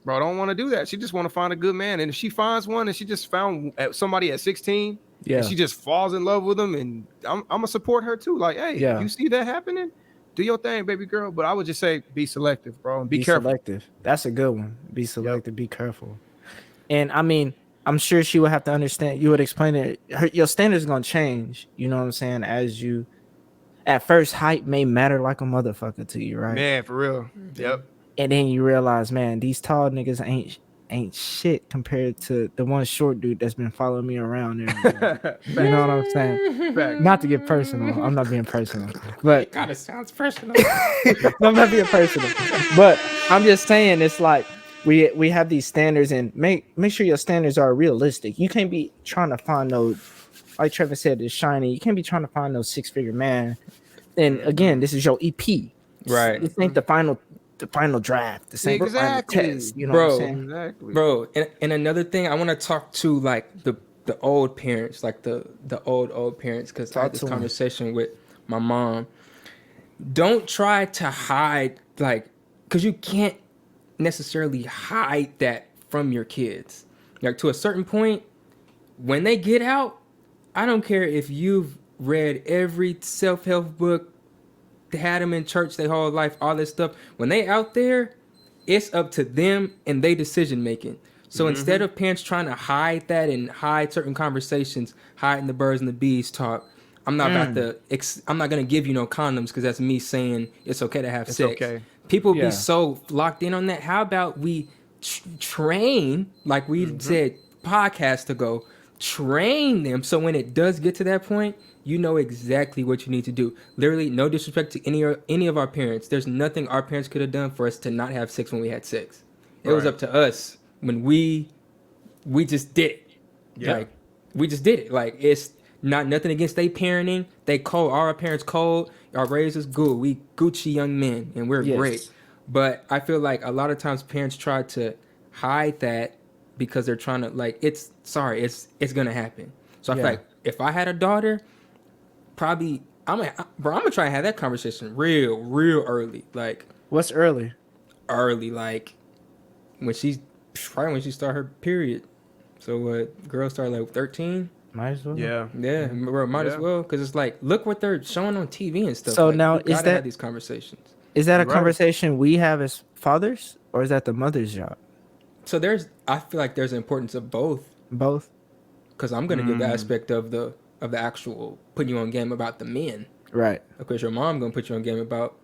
Speaker 1: bro, don't want to do that. She just want to find a good man. And if she finds one and she just found somebody at 16, and she just falls in love with them, and I'm gonna support her too. Like, hey, if you see that happening, do your thing, baby girl. But I would just say be selective, bro, and be careful.
Speaker 2: Selective. That's a good one. Be selective. Be careful. And I mean, I'm sure she would have to understand. You would explain it. Your standards gonna change. You know what I'm saying? As you, at first, height may matter like a motherfucker to you, right?
Speaker 1: Man, for real. Yep.
Speaker 2: And then you realize, man, these tall niggas ain't shit compared to the one short dude that's been following me around. You know what I'm saying?
Speaker 1: Fact.
Speaker 2: Not to get personal. I'm not being personal, but
Speaker 4: It kind of sounds personal.
Speaker 2: I'm not being personal, but I'm just saying it's like we have these standards, and make sure your standards are realistic. You can't be trying to find those, like Trevor said, it's shiny. You can't be trying to find those 6-figure man. And again, this is your EP,
Speaker 4: right?
Speaker 2: This ain't the final draft, the same final test. You know what I'm saying?
Speaker 1: Exactly.
Speaker 4: Bro, and another thing, I want to talk to like the old parents, like the old parents, because I had this conversation with my mom. Don't try to hide, like, because you can't necessarily hide that from your kids. Like, to a certain point, when they get out, I don't care if you've read every self-help book, had them in church their whole life, all this stuff. When they out there, it's up to them and they decision making. So instead of parents trying to hide that and hide certain conversations, hiding the birds and the bees talk, I'm not I'm not gonna give you no condoms because that's me saying it's okay to have sex.
Speaker 1: Okay.
Speaker 4: People be so locked in on that. How about we train, like we said podcast ago, train them so when it does get to that point, you know exactly what you need to do. Literally, no disrespect to any of our parents. There's nothing our parents could have done for us to not have sex when we had sex. It was up to us when we just did it. Yeah. Like, we just did it. Like, it's not nothing against they parenting. They cold. Our parents cold. Our raised us good. We Gucci young men, and we're great. But I feel like a lot of times parents try to hide that because they're trying to, like, it's gonna happen. So I feel like if I had a daughter, probably I'm gonna try and have that conversation real early. Like,
Speaker 2: what's early?
Speaker 4: Early, like when she start her period. So what? Girls start like 13.
Speaker 2: Might as well.
Speaker 4: Yeah, bro, might as well, because it's like, look what they're showing on TV and stuff.
Speaker 2: So
Speaker 4: like,
Speaker 2: now is that
Speaker 4: have these conversations?
Speaker 2: Is that a conversation we have as fathers, or is that the mother's job?
Speaker 4: So I feel like there's an importance of both.
Speaker 2: Both.
Speaker 4: Because I'm gonna give the aspect of the actual putting you on game about the men.
Speaker 2: Right.
Speaker 4: Of course, your mom gonna put you on game about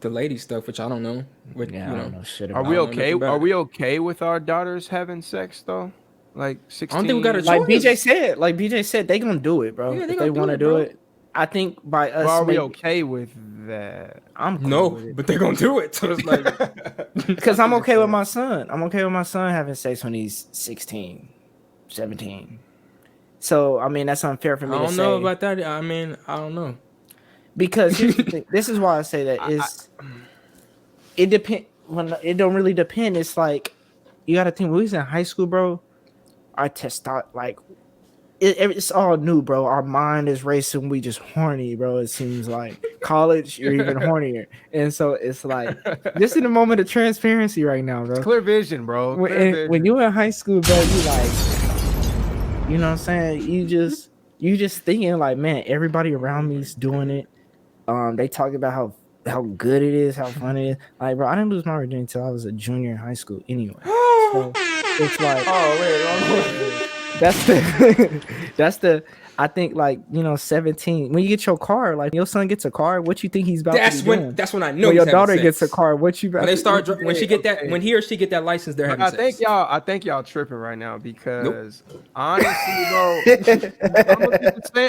Speaker 4: the lady stuff, which I don't know.
Speaker 2: I don't know shit about.
Speaker 1: Are we okay? Are we okay with our daughters having sex though? Like 16.
Speaker 4: I don't think we got a choice.
Speaker 2: Like BJ said, they gonna do it, bro.
Speaker 4: Yeah,
Speaker 2: if they want to do it. I think by us.
Speaker 1: Well, are we okay with that?
Speaker 2: I'm cool with it.
Speaker 4: But they're gonna do it. So it's like,
Speaker 2: because I'm okay with my son. I'm okay with my son having sex when he's 16, 17. So I mean, that's unfair for me to say.
Speaker 4: I don't know about that. I mean, I don't know.
Speaker 2: Because here's the thing. This is why I say that it depend. When it don't really depend. It's like you got to think. When we was in high school, bro, our like it's all new, bro. Our mind is racing. We just horny, bro. It seems like college, you're even hornier. And so it's like just in a moment of transparency right now, bro.
Speaker 1: It's clear vision, bro.
Speaker 2: When you in high school, bro, you like, you know what I'm saying? You just thinking like, man, everybody around me is doing it. They talk about how good it is, how fun it is. Like, bro, I didn't lose my virginity until I was a junior in high school anyway. So it's like, That's the that's the I think, like, 17 when you get your car, like your son gets a car, what you think he's about to be doing?
Speaker 4: That's when I know
Speaker 2: When
Speaker 4: he's
Speaker 2: your daughter
Speaker 4: having sex.
Speaker 2: gets a car, what you about
Speaker 4: When they
Speaker 2: to
Speaker 4: start
Speaker 2: do?
Speaker 4: when she get that when he or she get that license, they're having sex.
Speaker 1: I think y'all tripping right now because honestly, bro,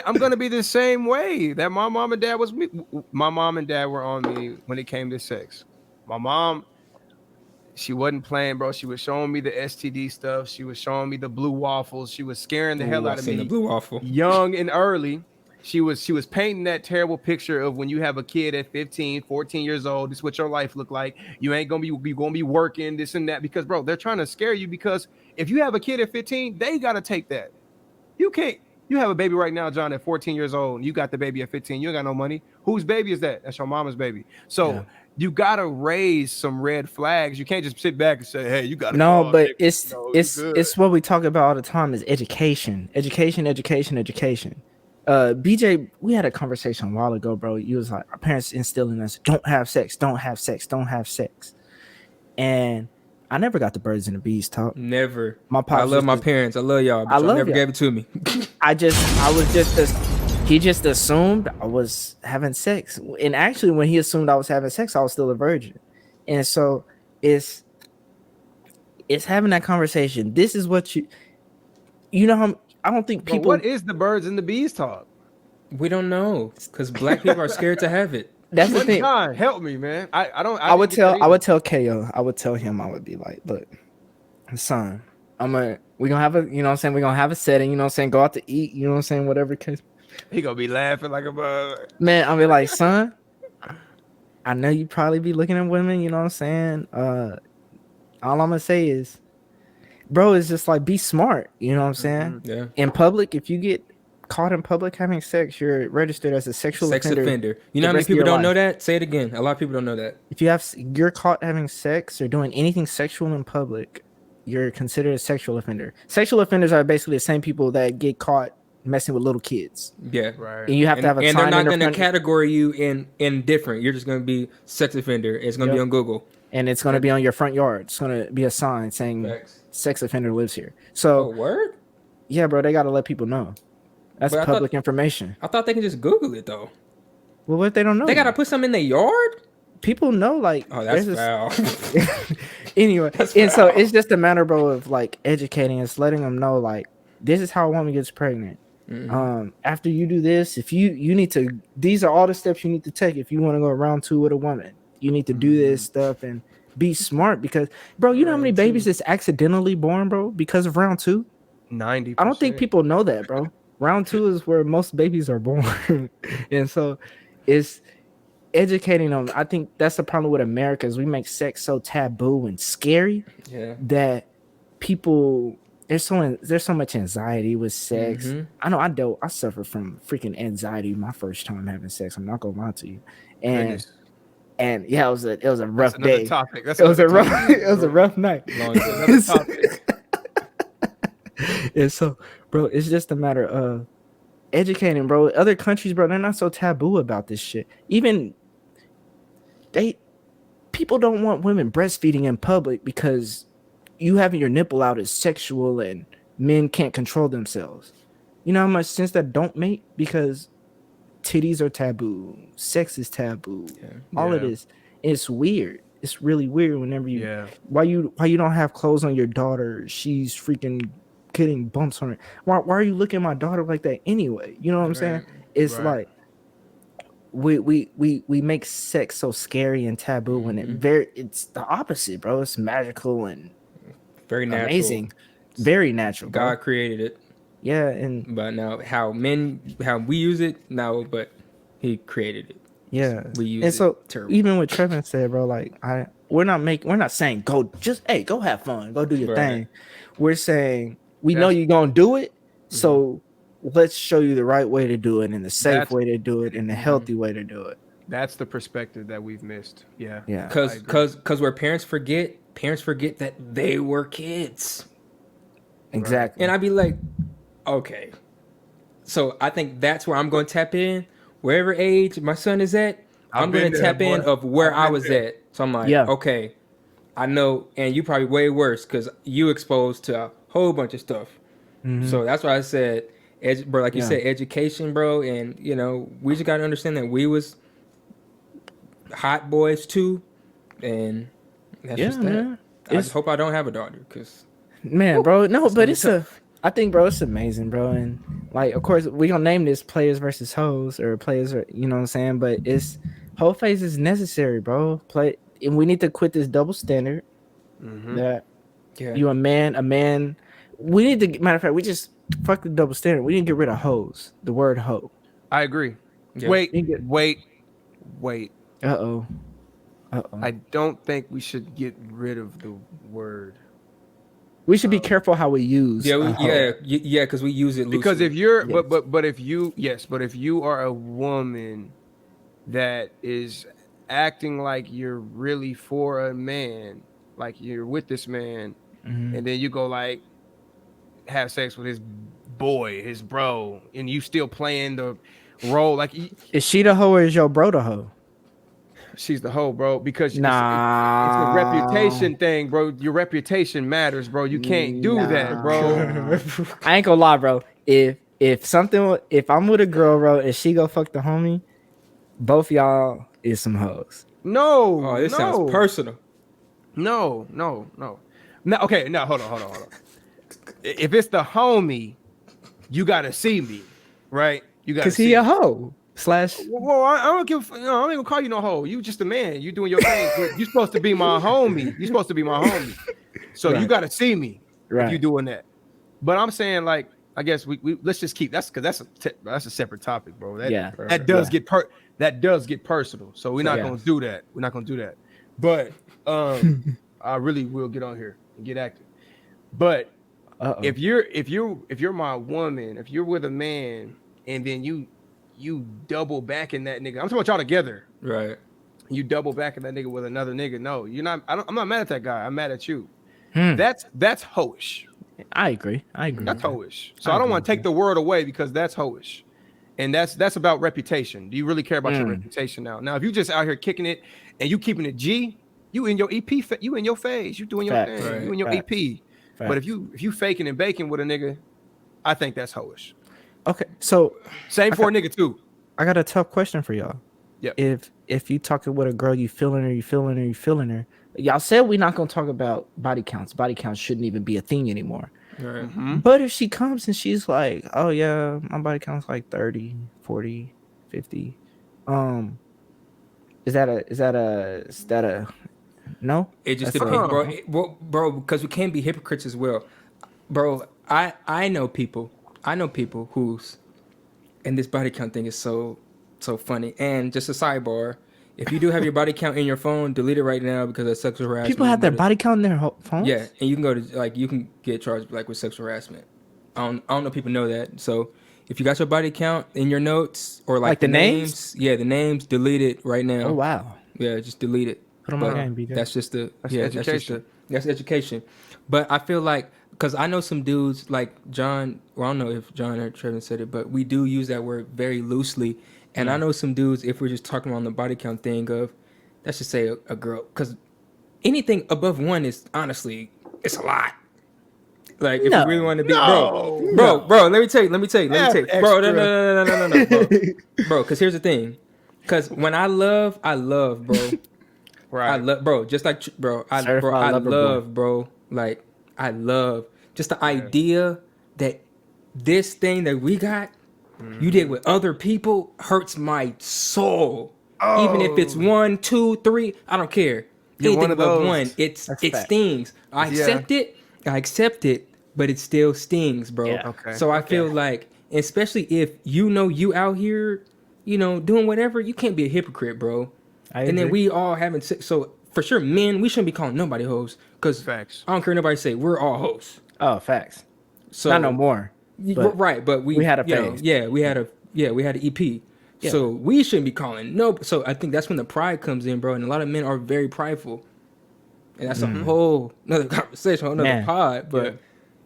Speaker 1: I'm gonna be the same way that my mom and dad was me. My mom and dad were on me when it came to sex. My mom, she wasn't playing, bro. She was showing me the STD stuff. She was showing me the blue waffles. She was scaring the hell out of me.
Speaker 4: The blue waffle.
Speaker 1: Young and early. She was painting that terrible picture of when you have a kid at 15, 14 years old. This is what your life look like. You ain't gonna be working this and that because, bro, they're trying to scare you because if you have a kid at 15, they gotta take that. You can't. You have a baby right now, John, at 14 years old, and you got the baby at 15. You ain't got no money. Whose baby is that? That's your mama's baby. So you gotta raise some red flags. You can't just sit back and say, "Hey, you gotta."
Speaker 2: No, but it's what we talk about all the time is education. BJ, we had a conversation a while ago, bro. You was like, our parents instilling us, don't have sex. And I never got the birds and the bees talk.
Speaker 4: Never.
Speaker 2: My pops
Speaker 4: I love my parents. I love y'all, but y'all never gave it to me.
Speaker 2: He just assumed I was having sex. And actually, when he assumed I was having sex, I was still a virgin. And so it's having that conversation. This is what you know how I don't think people.
Speaker 1: But what is the birds and the bees talk?
Speaker 4: We don't know because black people are scared to have it.
Speaker 2: That's the thing.
Speaker 1: John, help me, man.
Speaker 2: I would tell KO. I would tell him. I would be like, look, son, we're gonna have a, you know what I'm saying, we're gonna have a setting, you know what I'm saying, go out to eat, you know what I'm saying, whatever case.
Speaker 1: He gonna be laughing like a bug.
Speaker 2: Man, I'll be like, son, I know you probably be looking at women, you know what I'm saying. All I'm gonna say is, bro, it's just like be smart, you know what I'm saying?
Speaker 4: Yeah.
Speaker 2: In public, if you get caught in public having sex, you're registered as a sexual offender.
Speaker 4: You know how many people don't know that? Say it again. A lot of people don't know that.
Speaker 2: If you're caught having sex or doing anything sexual in public, you're considered a sexual offender. Sexual offenders are basically the same people that get caught messing with little kids.
Speaker 4: Yeah,
Speaker 2: right. And you have to have a
Speaker 4: and
Speaker 2: sign.
Speaker 4: And they're not going to categorize you in different. You're just going to be sex offender. It's going to be on Google.
Speaker 2: And it's going to be on your front yard. It's going to be a sign saying sex offender lives here. So,
Speaker 4: word?
Speaker 2: Yeah, bro, they got to let people know. That's public information.
Speaker 4: I thought they can just Google it, though.
Speaker 2: Well, what if they don't know?
Speaker 4: They got to put something in their yard?
Speaker 2: People know, like...
Speaker 4: Oh, that's foul.
Speaker 2: Anyway, and so it's just a matter, bro, of, like, educating us, letting them know, like, this is how a woman gets pregnant. Mm-hmm. After you do this, if you need to... These are all the steps you need to take if you want to go round 2 with a woman. You need to do this stuff and be smart because, bro, you know how many babies that's accidentally born, bro, because of round 2?
Speaker 1: 90%.
Speaker 2: I don't think people know that, bro. Round 2 is where most babies are born. And so it's educating them. I think that's the problem with America is we make sex so taboo and scary that people there's so much anxiety with sex. Mm-hmm. I know I suffer from freaking anxiety my first time having sex. I'm not gonna lie to you. And yeah, it was a rough day. It was a rough night. And so, bro, it's just a matter of educating, bro. Other countries, bro, they're not so taboo about this shit. Even people don't want women breastfeeding in public because you having your nipple out is sexual and men can't control themselves. You know how much sense that don't make? Because titties are taboo, sex is taboo. All it is. It's weird. It's really weird whenever you why you don't have clothes on your daughter. She's freaking getting bumps on her. Why are you looking at my daughter like that anyway? You know what I'm saying? It's like we make sex so scary and taboo when it's the opposite, bro. It's magical and
Speaker 4: very natural.
Speaker 2: Amazing. Very natural.
Speaker 4: God
Speaker 2: bro.
Speaker 4: created it.
Speaker 2: Yeah, and
Speaker 4: but now how we use it now, but he created it.
Speaker 2: Yeah.
Speaker 4: We use
Speaker 2: and so
Speaker 4: terrible.
Speaker 2: Even what Trevin said, bro, like we're not saying go have fun, go do your thing. We're saying we know you're gonna do it, so let's show you the right way to do it and the safe way to do it and the healthy way to do it.
Speaker 1: That's the perspective that we've missed. Yeah.
Speaker 4: Because where parents forget that they were kids.
Speaker 2: Exactly.
Speaker 4: And I'd be like, okay. So I think that's where I'm going to tap in. Wherever age my son is at, I'm going to tap in of where I was at. So I'm like, okay, I know, and you probably way worse because you exposed to a whole bunch of stuff. So that's why I said, bro, like you said, education, bro, and we just gotta understand that we was hot boys too, and that's just that.
Speaker 2: Man.
Speaker 4: I just hope I don't have a daughter, cause
Speaker 2: bro, no, but I think, bro, it's amazing, bro, and like, of course, we gonna name this players versus hoes or players, or you know what I'm saying, but it's Hoe Phases Necessary, bro. And we need to quit this double standard that you a man. We need to, matter of fact, we just fuck the double standard. We need to get rid of hoes. The word hoe.
Speaker 1: I agree.
Speaker 4: Yeah.
Speaker 1: Wait.
Speaker 2: Uh-oh.
Speaker 1: I don't think we should get rid of the word.
Speaker 2: We should be careful how we use.
Speaker 4: Because we use it loosely.
Speaker 1: Because if you're, but if you are a woman that is acting like you're really for a man, like you're with this man, and then you go like have sex with his boy, his bro, and you still playing the role like,
Speaker 2: is she the hoe or is your bro the hoe?
Speaker 1: She's the hoe, bro, because it's a reputation thing, bro. Your reputation matters, bro. You can't do that, bro.
Speaker 2: I ain't gonna lie, bro. If I'm with a girl, bro, and she go fuck the homie, both y'all is some hoes.
Speaker 1: No.
Speaker 4: This sounds personal.
Speaker 1: No. Okay, no, hold on. If it's the homie, you gotta see me, right? You gotta.
Speaker 2: Cause he a hoe.
Speaker 1: Well, I don't give. I don't even call you no hoe. You just a man. You doing your thing. But you supposed to be my homie. You supposed to be my homie. So you got to see me if you doing that. But I'm saying, like, I guess we let's just keep that's because that's a sepaate topic, bro. That does get personal. So we're not gonna do that. We're not gonna do that. But I really will get on here and get active. But if you're my woman, if you're with a man, and then you double back in that nigga. I'm talking about y'all together.
Speaker 4: Right.
Speaker 1: You double back in that nigga with another nigga. No, you're not. I'm not mad at that guy. I'm mad at you. That's hoish.
Speaker 2: I agree.
Speaker 1: That's hoish. So I don't want to take the word away because that's hoish. And that's about reputation. Do you really care about your reputation now? Now, if you just out here kicking it and you keeping it G, you in your EP, you in your phase, you doing your thing, you in your EP. But if you faking and baking with a nigga, I think that's hoish.
Speaker 2: Okay, so
Speaker 1: same for a nigga too.
Speaker 2: I got a tough question for y'all.
Speaker 1: Yeah.
Speaker 2: If you talking with a girl, you feeling her. Y'all said we're not gonna talk about body counts. Body counts shouldn't even be a thing anymore.
Speaker 4: Right.
Speaker 2: But if she comes and she's like, oh yeah, my body count's like 30, 40, 50. Is that a no?
Speaker 4: It just depends, bro, because we can't be hypocrites as well. Bro, I know people who's, and this body count thing is so funny. And just a sidebar, if you do have your body count in your phone, delete it right now because of sexual harassment.
Speaker 2: People have their body count in their phones?
Speaker 4: Yeah, and you can go to, like, you can get charged, like, with sexual harassment. I don't know if people know that. So if you got your body count in your notes or like the names, the names, delete it right now.
Speaker 2: Oh wow.
Speaker 4: Yeah, just delete it.
Speaker 2: Put them on game,
Speaker 4: that's just
Speaker 1: education.
Speaker 4: That's education. But I feel like, because I know some dudes like John, well, I don't know if John or Trevin said it, but we do use that word very loosely. And I know some dudes, if we're just talking on the body count thing of, let's just say a girl, because anything above one is, honestly, it's a lot. Like, if you really want to be, bro, let me tell you, bro, no, bro, because here's the thing, because when I love, bro, right, I love, bro, just like, bro, I love, bro, like, I love just the idea that this thing that we got, you did with other people, hurts my soul. Even if it's 1, 2, 3, I don't care. Anything above one, it stings. I accept it, but it still stings, bro.
Speaker 2: Yeah.
Speaker 1: Okay.
Speaker 4: So I feel like, especially if you out here, doing whatever, you can't be a hypocrite, bro. And then we all having sex. So for sure, men, we shouldn't be calling nobody hoes, because I don't care what nobody say, we're all hoes.
Speaker 2: Oh, facts.
Speaker 4: So
Speaker 2: not no more.
Speaker 4: Right, but we
Speaker 2: had a phase.
Speaker 4: We had an EP. Yeah. So we shouldn't be calling So I think that's when the pride comes in, bro. And a lot of men are very prideful, and that's a whole another conversation, another pod. But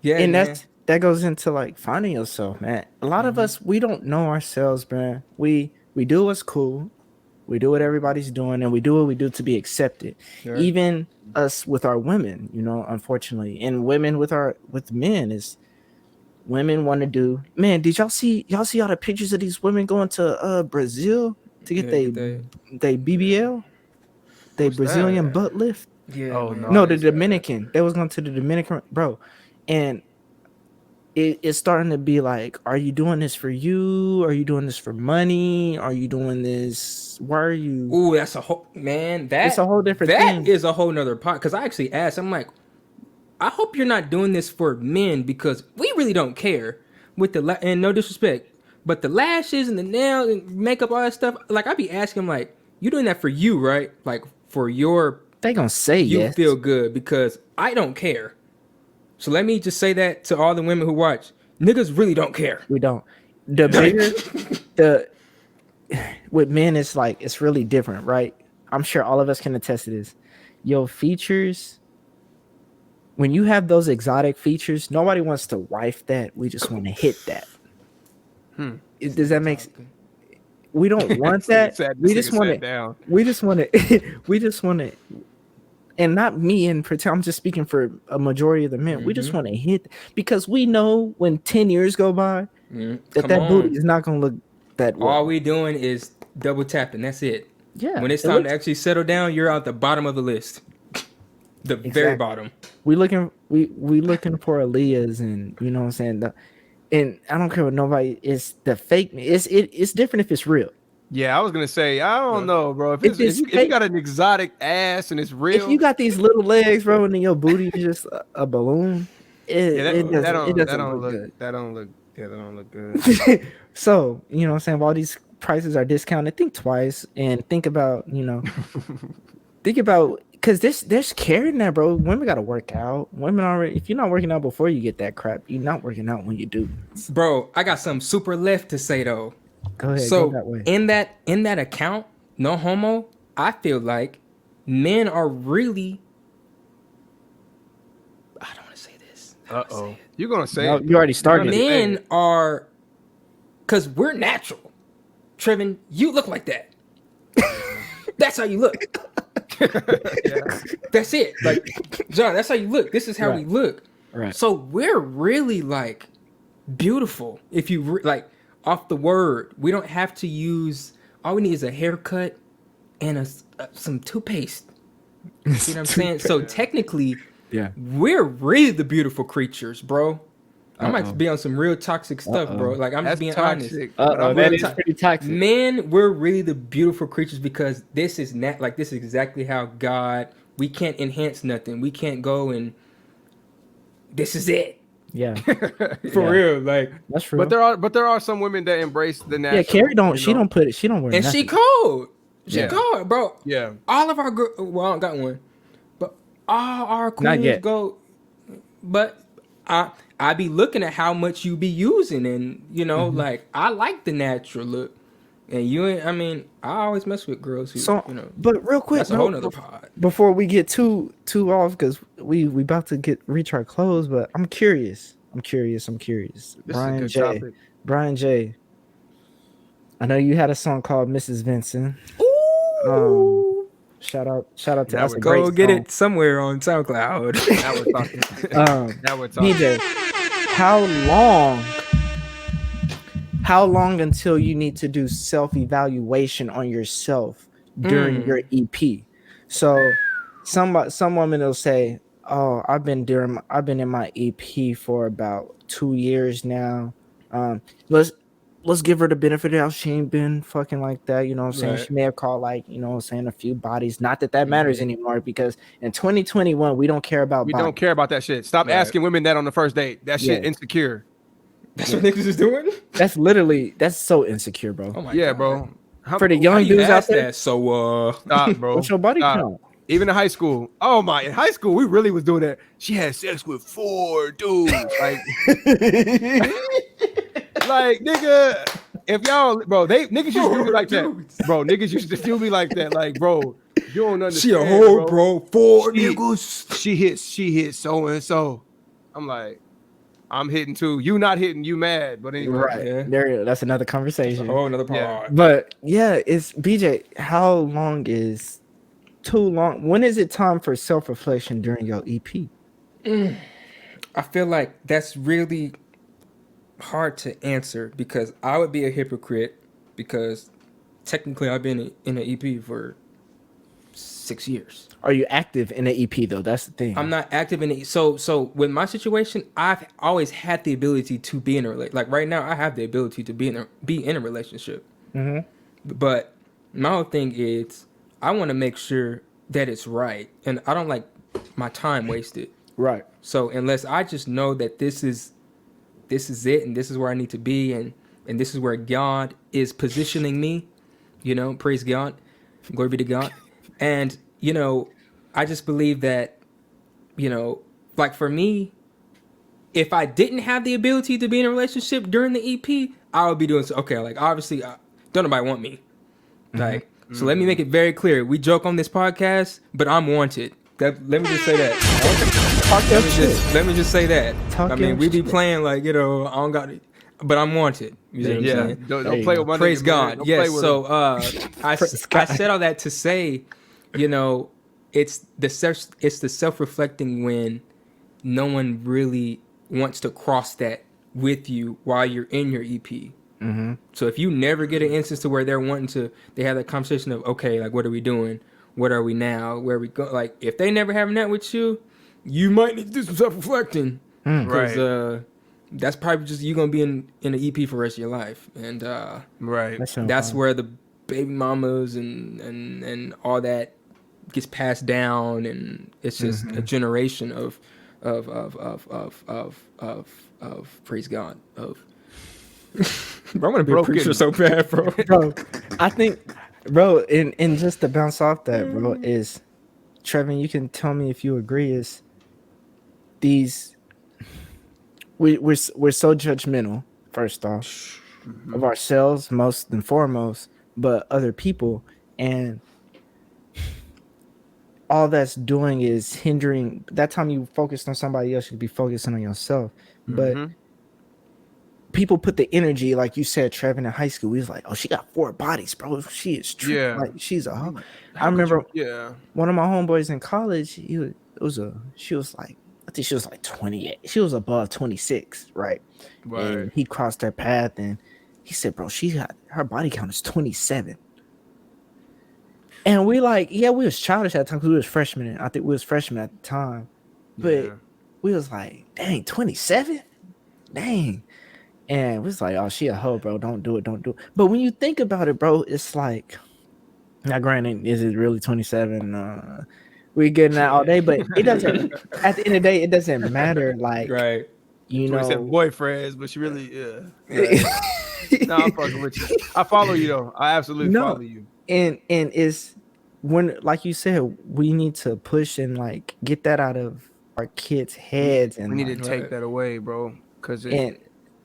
Speaker 2: and that goes into like finding yourself, man. A lot of us, we don't know ourselves, man. We do what's cool, we do what everybody's doing, and we do what we do to be accepted. Sure. Even us with our women, unfortunately, and women with men is. women want to do. Man, did y'all see all the pictures of these women going to Brazil to get they BBL, they Brazilian butt lift?
Speaker 4: Yeah.
Speaker 1: Oh
Speaker 4: man.
Speaker 2: No, the Dominican. They was going to the Dominican, bro, and it's starting to be like, are you doing this for you? Are you doing this for money? Are you doing this? Why are you?
Speaker 4: Ooh, that's a whole man. It's
Speaker 2: a whole different thing.
Speaker 4: That is a whole nother part. Because I actually asked, I'm like, I hope you're not doing this for men because we really don't care with the and no disrespect, but the lashes and the nails and makeup, all that stuff. Like I be asking, like, you doing that for you, right? Like for your
Speaker 2: they gonna say
Speaker 4: you
Speaker 2: yes.
Speaker 4: feel good because I don't care. So let me just say that to all the women who watch. Niggas really don't care.
Speaker 2: We don't. The bigger with men, it's like it's really different, right? I'm sure all of us can attest to this. Your features, when you have those exotic features, nobody wants to wife that. We just want to hit that. Does that make sense? We don't want that. We just want it. We just want it. We just want it. And not me in particular, I'm just speaking for a majority of the men. We just want to hit because we know when 10 years go by that booty is not going to look that well.
Speaker 4: All we doing is double tapping. That's it.
Speaker 2: Yeah.
Speaker 4: When it's time to actually settle down, you're at the bottom of the list. The very bottom. We looking
Speaker 2: for Aaliyahs and you know what I'm saying? And I don't care what nobody, it's the fake. It's different if it's real.
Speaker 1: Yeah, I was gonna say, I don't know, bro. If you got an exotic ass and it's real,
Speaker 2: if you got these little legs, bro, and then your booty is just a balloon, it doesn't look good.
Speaker 1: That don't look good.
Speaker 2: So you know what I'm saying? While these prices are discounted, think twice and think about because there's care in that, bro. Women gotta work out. Women already, if you're not working out before you get that crap, you're not working out when you do.
Speaker 4: Bro, I got something super left to say though.
Speaker 2: Go ahead.
Speaker 4: So
Speaker 2: go that way.
Speaker 4: in that account, no homo, I feel like men are really. I don't want to say this.
Speaker 1: You're gonna say it.
Speaker 2: You already started.
Speaker 4: Men are, cause we're natural. Trevin, you look like that. That's how you look.
Speaker 1: Yeah.
Speaker 4: That's it. Like John, that's how you look. This is how we look.
Speaker 2: Right.
Speaker 4: So we're really like beautiful. If you like. Off the word, we don't have to use. All we need is a haircut and some toothpaste. You know what I'm saying? So technically, we're really the beautiful creatures, bro. I might be on some real toxic stuff, bro. Like I'm just being
Speaker 1: toxic.
Speaker 4: honest.
Speaker 2: That is pretty toxic.
Speaker 4: Man, we're really the beautiful creatures because this is this is exactly how God. We can't enhance nothing. We can't go and. This is it.
Speaker 2: Yeah,
Speaker 4: for real, like
Speaker 2: that's real.
Speaker 1: But there are some women that embrace the natural.
Speaker 2: Yeah, Carrie don't. She don't put it. She don't wear.
Speaker 4: And
Speaker 2: nothing.
Speaker 4: she cold. She cold, bro.
Speaker 1: Yeah.
Speaker 4: All of our girls. Well, I don't got one, but all our queens go. But I be looking at how much you be using, and like I like the natural look. And you ain't. I mean, I always mess with girls who,
Speaker 2: But real quick,
Speaker 4: that's a whole nother pod.
Speaker 2: Before we get too off, because we about to reach our close. But I'm curious.
Speaker 1: This
Speaker 2: Brian J. I know you had a song called Mrs. Vincent.
Speaker 4: Ooh.
Speaker 2: Shout out to
Speaker 1: that.
Speaker 4: Go get it somewhere on SoundCloud.
Speaker 1: Now we're talking. Now we're talking.
Speaker 2: DJ, how long until you need to do self-evaluation on yourself during your EP? So some women will say, "Oh, I've been in my EP for about 2 years now. Let's give her the benefit of the doubt. She ain't been fucking like that, you know what I'm saying? Right. She may have called a few bodies. Not that matters anymore, because in 2021 we don't care about
Speaker 1: don't care about that shit. Stop asking women that on the first date. That shit insecure.
Speaker 4: That's what niggas is doing?
Speaker 2: That's so insecure, bro.
Speaker 4: Oh my God.
Speaker 1: Bro.
Speaker 2: For the young dudes out there.
Speaker 4: So
Speaker 1: stop, bro.
Speaker 2: What's your body count?
Speaker 1: Even in high school. Oh my, in high school we really was doing that. She had sex with 4 dudes. Like like nigga, if y'all niggas used to do me like that. Bro, niggas used to do me like that. Like, bro, you don't understand.
Speaker 4: She a hoe, bro. 4 niggas.
Speaker 1: She hit so and so. I'm like, I'm hitting too. You not hitting, you mad. But anyway.
Speaker 2: Right. Yeah. That's another conversation.
Speaker 4: That's a whole another part.
Speaker 2: Yeah. But yeah, it's BJ, how long is too long? When is it time for self-reflection during your EP?
Speaker 4: I feel like that's really hard to answer because I would be a hypocrite because technically I've been in an EP for 6 years.
Speaker 2: Are you active in the EP though? That's the thing.
Speaker 4: I'm not active in it. So with my situation, I've always had the ability to be in a relationship. Like right now, I have the ability to be in a relationship.
Speaker 2: Mm-hmm.
Speaker 4: But my whole thing is, I want to make sure that it's right, and I don't like my time wasted.
Speaker 2: Right.
Speaker 4: So unless I just know that this is it, and this is where I need to be, and this is where God is positioning me, praise God, glory be to God, and I just believe that, like for me, if I didn't have the ability to be in a relationship during the EP, I would be doing so. Okay, like obviously, don't nobody want me, like. So let me make it very clear. We joke on this podcast, but I'm wanted. Let me just say that. Let me just say that. I mean, we be playing like, I don't got it, but I'm wanted. You see what I'm saying?
Speaker 1: Don't play with my
Speaker 4: Praise
Speaker 1: nigga,
Speaker 4: God.
Speaker 1: Man.
Speaker 4: Yes. So I said all that to say, it's the self-reflecting when no one really wants to cross that with you while you're in your EP.
Speaker 2: Mm-hmm.
Speaker 4: So if you never get an instance to where they have that conversation of, okay, like, what are we doing? What are we now? Where are we go? Like, if they never having that with you, you might need to do some self-reflecting. Because that's probably just you going to be in an EP for the rest of your life. And that's where the baby mamas and all that gets passed down. And it's just a generation of praise God, of I want to be a preacher so bad, bro.
Speaker 2: Bro, I think, bro, and just to bounce off that, bro, is Trevin, you can tell me if you agree, is these we're so judgmental, first off, of ourselves most and foremost, but other people, and all that's doing is hindering. That time you focused on somebody else, you'd be focusing on yourself. But people put the energy, like you said, Trevin, in high school, we was like, oh, she got 4 bodies, bro. She is true. Yeah. Like, she's a hoe. I remember one of my homeboys in college, she was like, I think she was like 28. She was above 26, right? And he crossed her path and he said, bro, her body count is 27. And we like, we was childish at the time because we was freshmen. I think we was freshmen at the time. But we was like, dang, 27? Dang. And we was like, oh, she a hoe, bro. Don't do it. But when you think about it, bro, it's like, now granted, is it really 27? We're getting that all day, but it doesn't, at the end of the day, it doesn't matter. Like, you know,
Speaker 1: boyfriends, but she really, No, I'm fucking with you. I follow you though. I absolutely follow you.
Speaker 2: And it's when, like you said, we need to push and like get that out of our kids' heads, and
Speaker 1: we need to take that away, bro. Because
Speaker 2: it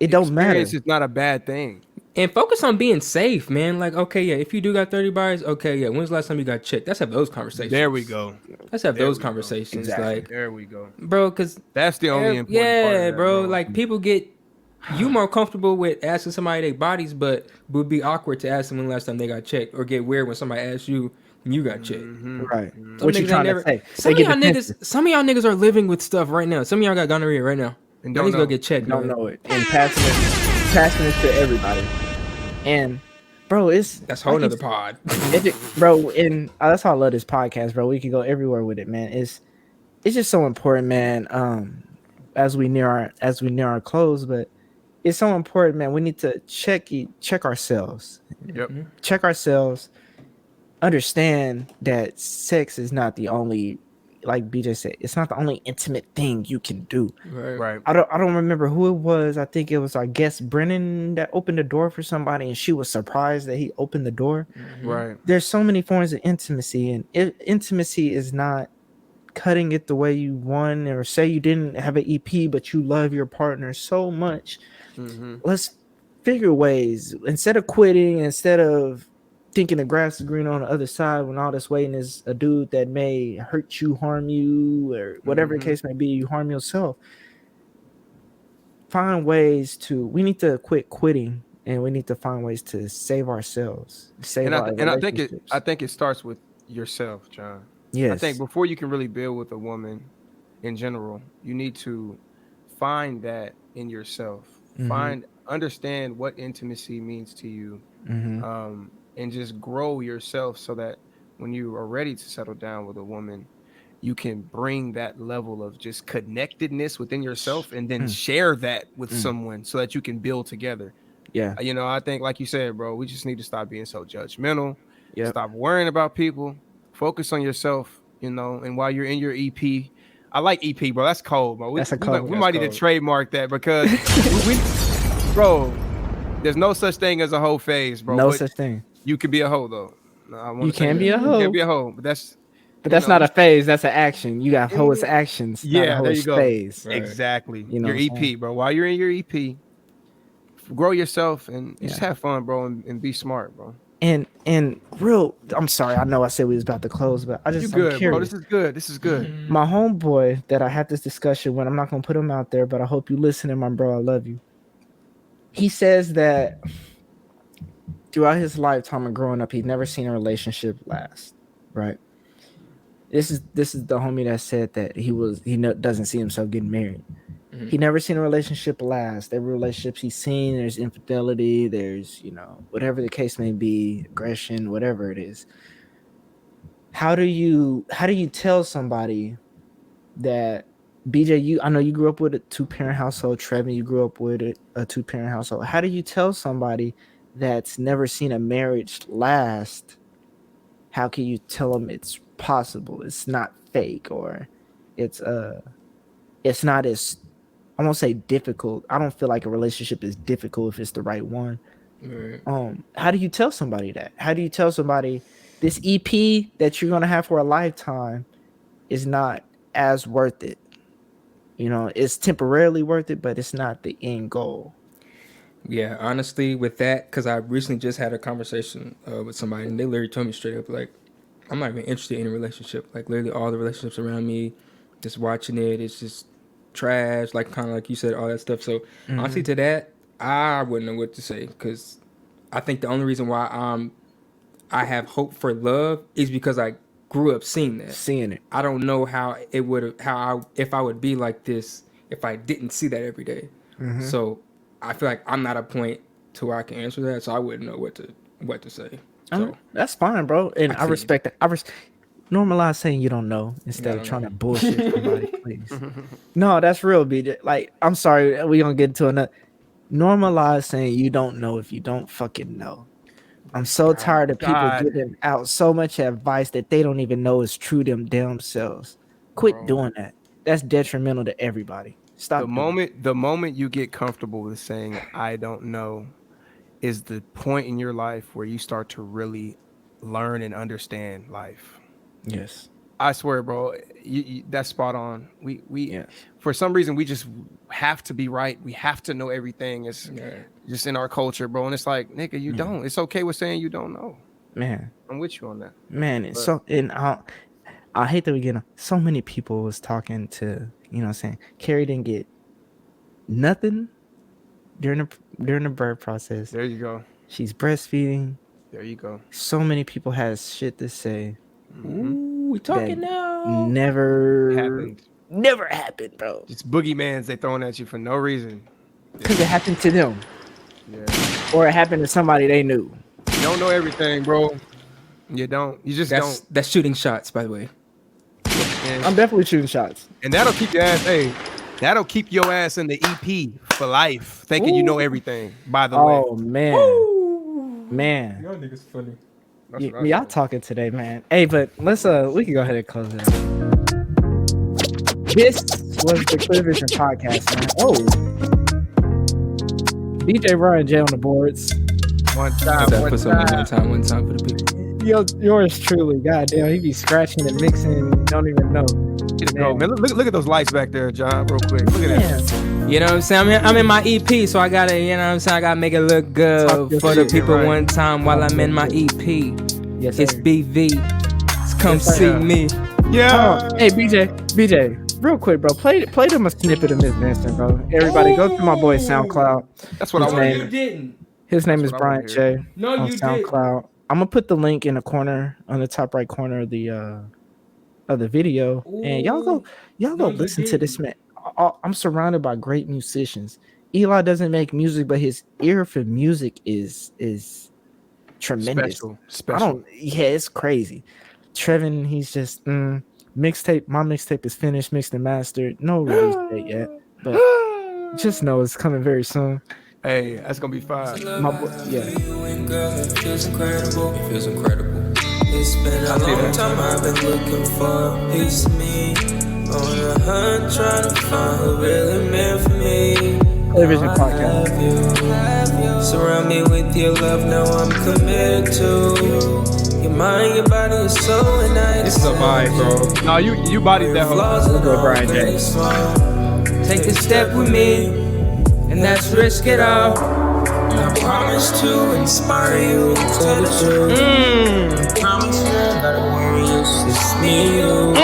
Speaker 2: don't matter.
Speaker 1: It's not a bad thing.
Speaker 4: And focus on being safe, man. Like, okay, if you do got 30 bodies, okay, when's the last time you got checked? Let's have those conversations.
Speaker 1: There we go.
Speaker 4: Let's have those conversations.
Speaker 1: Exactly.
Speaker 4: Like,
Speaker 1: there we go,
Speaker 4: bro. Because
Speaker 1: that's the only important part of that,
Speaker 4: bro. Like, people get you more comfortable with asking somebody their bodies, but would be awkward to ask them when the last time they got checked, or get weird when somebody asks you when you got checked.
Speaker 2: Right. What you trying to say?
Speaker 4: Some of y'all niggas are living with stuff right now. Some of y'all got gonorrhea right now. And don't go get checked.
Speaker 2: Don't know it. And passing it to everybody. And bro, that's
Speaker 4: a whole nother pod.
Speaker 2: Bro, and that's how I love this podcast, bro. We can go everywhere with it, man. It's just so important, man. As we near our close, but it's so important, man. We need to check ourselves.
Speaker 1: Yep.
Speaker 2: Check ourselves. Understand that sex is not the only, like BJ said, it's not the only intimate thing you can do.
Speaker 1: Right.
Speaker 2: I don't remember who it was. I think it was our guest Brennan that opened the door for somebody, and she was surprised that he opened the door.
Speaker 1: Right.
Speaker 2: There's so many forms of intimacy, and intimacy is not cutting it the way you want, or say you didn't have an EP, but you love your partner so much. Let's figure ways, instead of quitting, instead of thinking the grass is green on the other side when all that's waiting is a dude that may hurt you, harm you, or whatever the case may be, you harm yourself. Find ways we need to quit quitting, and we need to find ways to save ourselves.
Speaker 1: I think it starts with yourself, John.
Speaker 2: Yes.
Speaker 1: I think before you can really build with a woman in general, you need to find that in yourself. Find understand what intimacy means to you,
Speaker 2: Mm-hmm.
Speaker 1: and just grow yourself so that when you are ready to settle down with a woman, you can bring that level of just connectedness within yourself and then share that with someone so that you can build together.
Speaker 2: Yeah.
Speaker 1: I think, like you said, bro, we just need to stop being so judgmental,
Speaker 2: Yep.
Speaker 1: stop worrying about people, focus on yourself, and while you're in your EP, I like EP, bro. That's cold, bro.
Speaker 2: That's a
Speaker 1: We
Speaker 2: cold.
Speaker 1: might need to trademark that because bro, there's no such thing as a hoe phase, bro.
Speaker 2: No
Speaker 1: But
Speaker 2: such thing.
Speaker 1: you can be a hoe though. No, I want
Speaker 2: You
Speaker 1: to say
Speaker 2: can be a
Speaker 1: that. You can
Speaker 2: hoe.
Speaker 1: be a hoe, but that's
Speaker 2: not a phase. That's an action. You got hoes actions. Not a
Speaker 1: yeah, there you
Speaker 2: hoes
Speaker 1: go.
Speaker 2: phase.
Speaker 4: Right.
Speaker 1: Exactly.
Speaker 2: You know
Speaker 1: Your
Speaker 2: what I'm
Speaker 1: EP,
Speaker 2: saying?
Speaker 1: bro. While you're in your EP, grow yourself and just have fun, bro, and be smart, bro.
Speaker 2: And real, I'm sorry. I know I said we was about to close, but I'm
Speaker 1: Good,
Speaker 2: curious.
Speaker 1: bro. This is good. This is good.
Speaker 2: My homeboy that I had this discussion with, I'm not gonna put him out there, but I hope you listening, my bro. I love you. He says that throughout his lifetime of growing up, he's never seen a relationship last. Right. This is the homie that said that doesn't see himself getting married. Mm-hmm. He never seen a relationship last. Every relationship he's seen, there's infidelity, there's whatever the case may be, aggression, whatever it is. How do you tell somebody that, BJ, I know you grew up with a 2-parent household, Trevin, you grew up with a 2-parent household. How do you tell somebody that's never seen a marriage last? How can you tell them it's possible, it's not fake, or it's not as, I won't say difficult. I don't feel like a relationship is difficult if it's the right one. Right. How do you tell somebody that? How do you tell somebody this EP that you're gonna have for a lifetime is not as worth it? It's temporarily worth it, but it's not the end goal.
Speaker 4: Yeah, honestly, with that, because I recently just had a conversation with somebody, and they literally told me straight up, like, I'm not even interested in a relationship. Like, literally all the relationships around me, just watching it's just trash, like, kind of like you said, all that stuff. So, honestly, to that, I wouldn't know what to say, because I think the only reason why I have hope for love is because I grew up seeing
Speaker 2: it.
Speaker 4: I don't know how it would, if I would be like this if I didn't see that every day. Mm-hmm. So I feel like I'm not a point to where I can answer that, so I wouldn't know what to say. So
Speaker 2: that's fine, bro, and I respect that. Normalize saying you don't know instead of trying to bullshit somebody, please. No, that's real, BJ. Like, I'm sorry, we gonna get into another. Normalize saying you don't know if you don't fucking know. I'm so tired of people giving out so much advice that they don't even know is true to themselves. Quit doing that. That's detrimental to everybody. Stop.
Speaker 1: The moment you get comfortable with saying I don't know is the point in your life where you start to really learn and understand life.
Speaker 2: Yes.
Speaker 1: I swear, bro, that's spot on. We for some reason we just have to be right. We have to know everything. It's just in our culture, bro. And it's like, nigga, you don't. It's okay with saying you don't know.
Speaker 2: Man,
Speaker 1: I'm with you on that.
Speaker 2: Man, I hate that we get so many people was talking to, saying Carrie didn't get nothing during the birth process.
Speaker 1: There you go.
Speaker 2: She's breastfeeding.
Speaker 1: There you go.
Speaker 2: So many people has shit to say.
Speaker 4: Ooh, we talking now.
Speaker 2: Never happened, bro.
Speaker 1: It's boogeymans they throwing at you for no reason.
Speaker 2: Because it happened to them. Yeah. Or it happened to somebody they knew.
Speaker 1: You don't know everything, bro. You don't. You just don't.
Speaker 4: That's shooting shots, by the way.
Speaker 2: And I'm definitely shooting shots.
Speaker 1: And that'll keep your ass. Hey, that'll keep your ass in the EP for life, thinking you know everything. By the way.
Speaker 2: Oh man. Woo. Man.
Speaker 4: Y'all niggas funny.
Speaker 2: Y'all talking today, man. Hey, but let's we can go ahead and close it out. This was the Clear Vision podcast, man. Oh, DJ Ryan J on the boards.
Speaker 1: One time for the
Speaker 2: people. Yours truly, goddamn, he be scratching and mixing, don't even know.
Speaker 1: Man, look at those lights back there, John, real quick. Look at that.
Speaker 4: You know what I'm saying? I'm in my EP, so I gotta, I gotta make it look good for the people one time while I'm in my EP.
Speaker 2: Yes,
Speaker 4: it's BV. Come see me.
Speaker 2: Yeah. Hey, BJ, real quick, bro. Play them a snippet of Miss Vincent, bro. Everybody, go to my boy's SoundCloud.
Speaker 1: That's what I want.
Speaker 4: You didn't.
Speaker 2: His name is Brian J.
Speaker 4: No,
Speaker 2: on
Speaker 4: you
Speaker 2: SoundCloud.
Speaker 4: didn't.
Speaker 2: I'm gonna put the link in the corner, on the top right corner of the video. Ooh, and y'all go listen to this man. I'm surrounded by great musicians. Eli doesn't make music, but his ear for music is tremendous.
Speaker 1: Special.
Speaker 2: It's crazy. Trevin, he's just mixtape. My mixtape is finished, mixed and mastered. No release date yet, but just know it's coming very soon.
Speaker 1: Hey, that's gonna be fine.
Speaker 2: Yeah.
Speaker 3: It feels incredible. It feels incredible. It's been a long time I've been looking for a piece of me. On a hunt trying to find who really meant for me.
Speaker 2: Television podcast.
Speaker 3: Surround me with your love, now I'm committed to you. Your mind, your body, your soul, and I.
Speaker 4: This is a vibe, bro.
Speaker 1: No, you bodied that whole.
Speaker 2: Go Brian J.
Speaker 3: Take a step with me, and that's risk it all. I promise to inspire you, tell the truth. Promise you, I gotta worry, it's just me and you.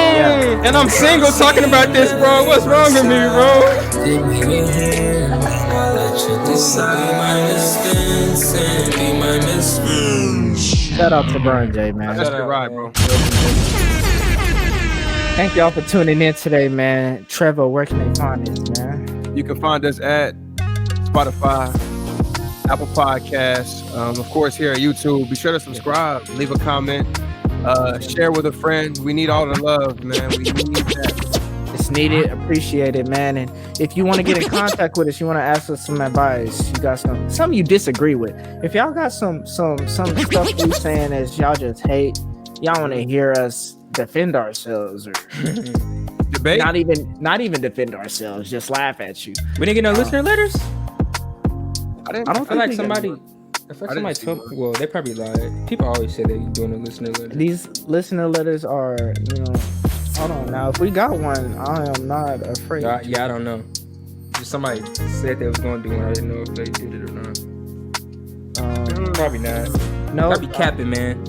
Speaker 4: And I'm single talking about this, bro. What's wrong with me, bro?
Speaker 3: Did we get here? I'll let you decide. Be my Miss Vincent, be my Miss Vince.
Speaker 2: Shout out to Brian J, man.
Speaker 1: That's the ride, bro.
Speaker 2: Thank y'all for tuning in today, man. Trevor, where can they find us, man?
Speaker 1: You can find us at Spotify, Apple Podcasts, of course here at YouTube. Be sure to subscribe, leave a comment, share with a friend. We need all the love, man. We need that.
Speaker 2: It's needed, appreciated, man. And if you want to get in contact with us, you want to ask us some advice, you got some you disagree with. If y'all got some stuff we saying as y'all just hate, y'all want to hear us defend ourselves or
Speaker 1: debate,
Speaker 2: not even defend ourselves, just laugh at you.
Speaker 4: We didn't get no listener letters.
Speaker 2: I
Speaker 4: feel like somebody told. Well, they probably lied. People always say they doing a listener letter.
Speaker 2: These listener letters are, hold on now. If we got one, I am not afraid.
Speaker 4: Yeah, I don't know. Just somebody said they was going to do one. I didn't know if they did it or not. Probably not.
Speaker 2: No,
Speaker 4: probably capping, man.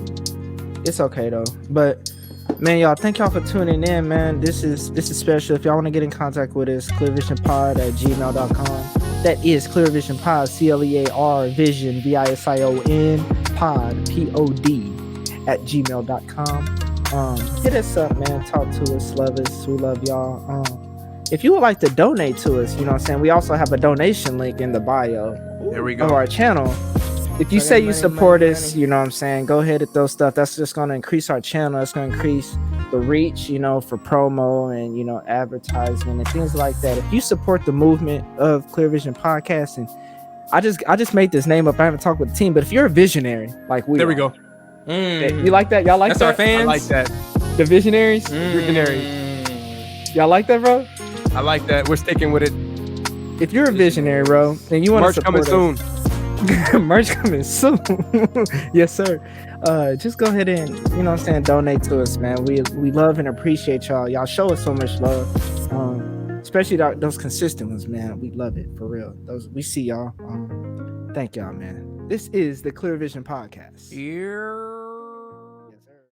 Speaker 2: It's okay though. But man, y'all, thank y'all for tuning in, man. This is special. If y'all want to get in contact with us, clearvisionpod@gmail.com. That is clearvisionpod, CLEAR vision VISION pod POD @gmail.com. Hit us up, man. Talk to us, love us. We love y'all. If you would like to donate to us, you know what I'm saying, we also have a donation link in the bio
Speaker 1: there we go.
Speaker 2: of our channel. If you say you support us, you know what I'm saying, go ahead and throw stuff. That's just going to increase our channel. It's going to increase the reach, for promo and, advertising and things like that. If you support the movement of Clear Vision Podcasting, I just made this name up. I haven't talked with the team, but if you're a visionary like we
Speaker 1: there we go.
Speaker 2: You like that? Y'all like
Speaker 4: That's
Speaker 2: that?
Speaker 4: Our fans?
Speaker 1: I like that.
Speaker 2: The visionaries?
Speaker 1: Visionaries.
Speaker 2: Y'all like that, bro?
Speaker 1: I like that. We're sticking with it.
Speaker 2: If you're a visionary, bro, and you want to support
Speaker 1: coming
Speaker 2: us,
Speaker 1: soon.
Speaker 2: merch coming soon. Yes, sir. Just go ahead and, donate to us, man. We love and appreciate y'all. Y'all show us so much love. Especially those consistent ones, man. We love it, for real. We see y'all. Thank y'all, man. This is the Clear Vision Podcast.
Speaker 1: Here.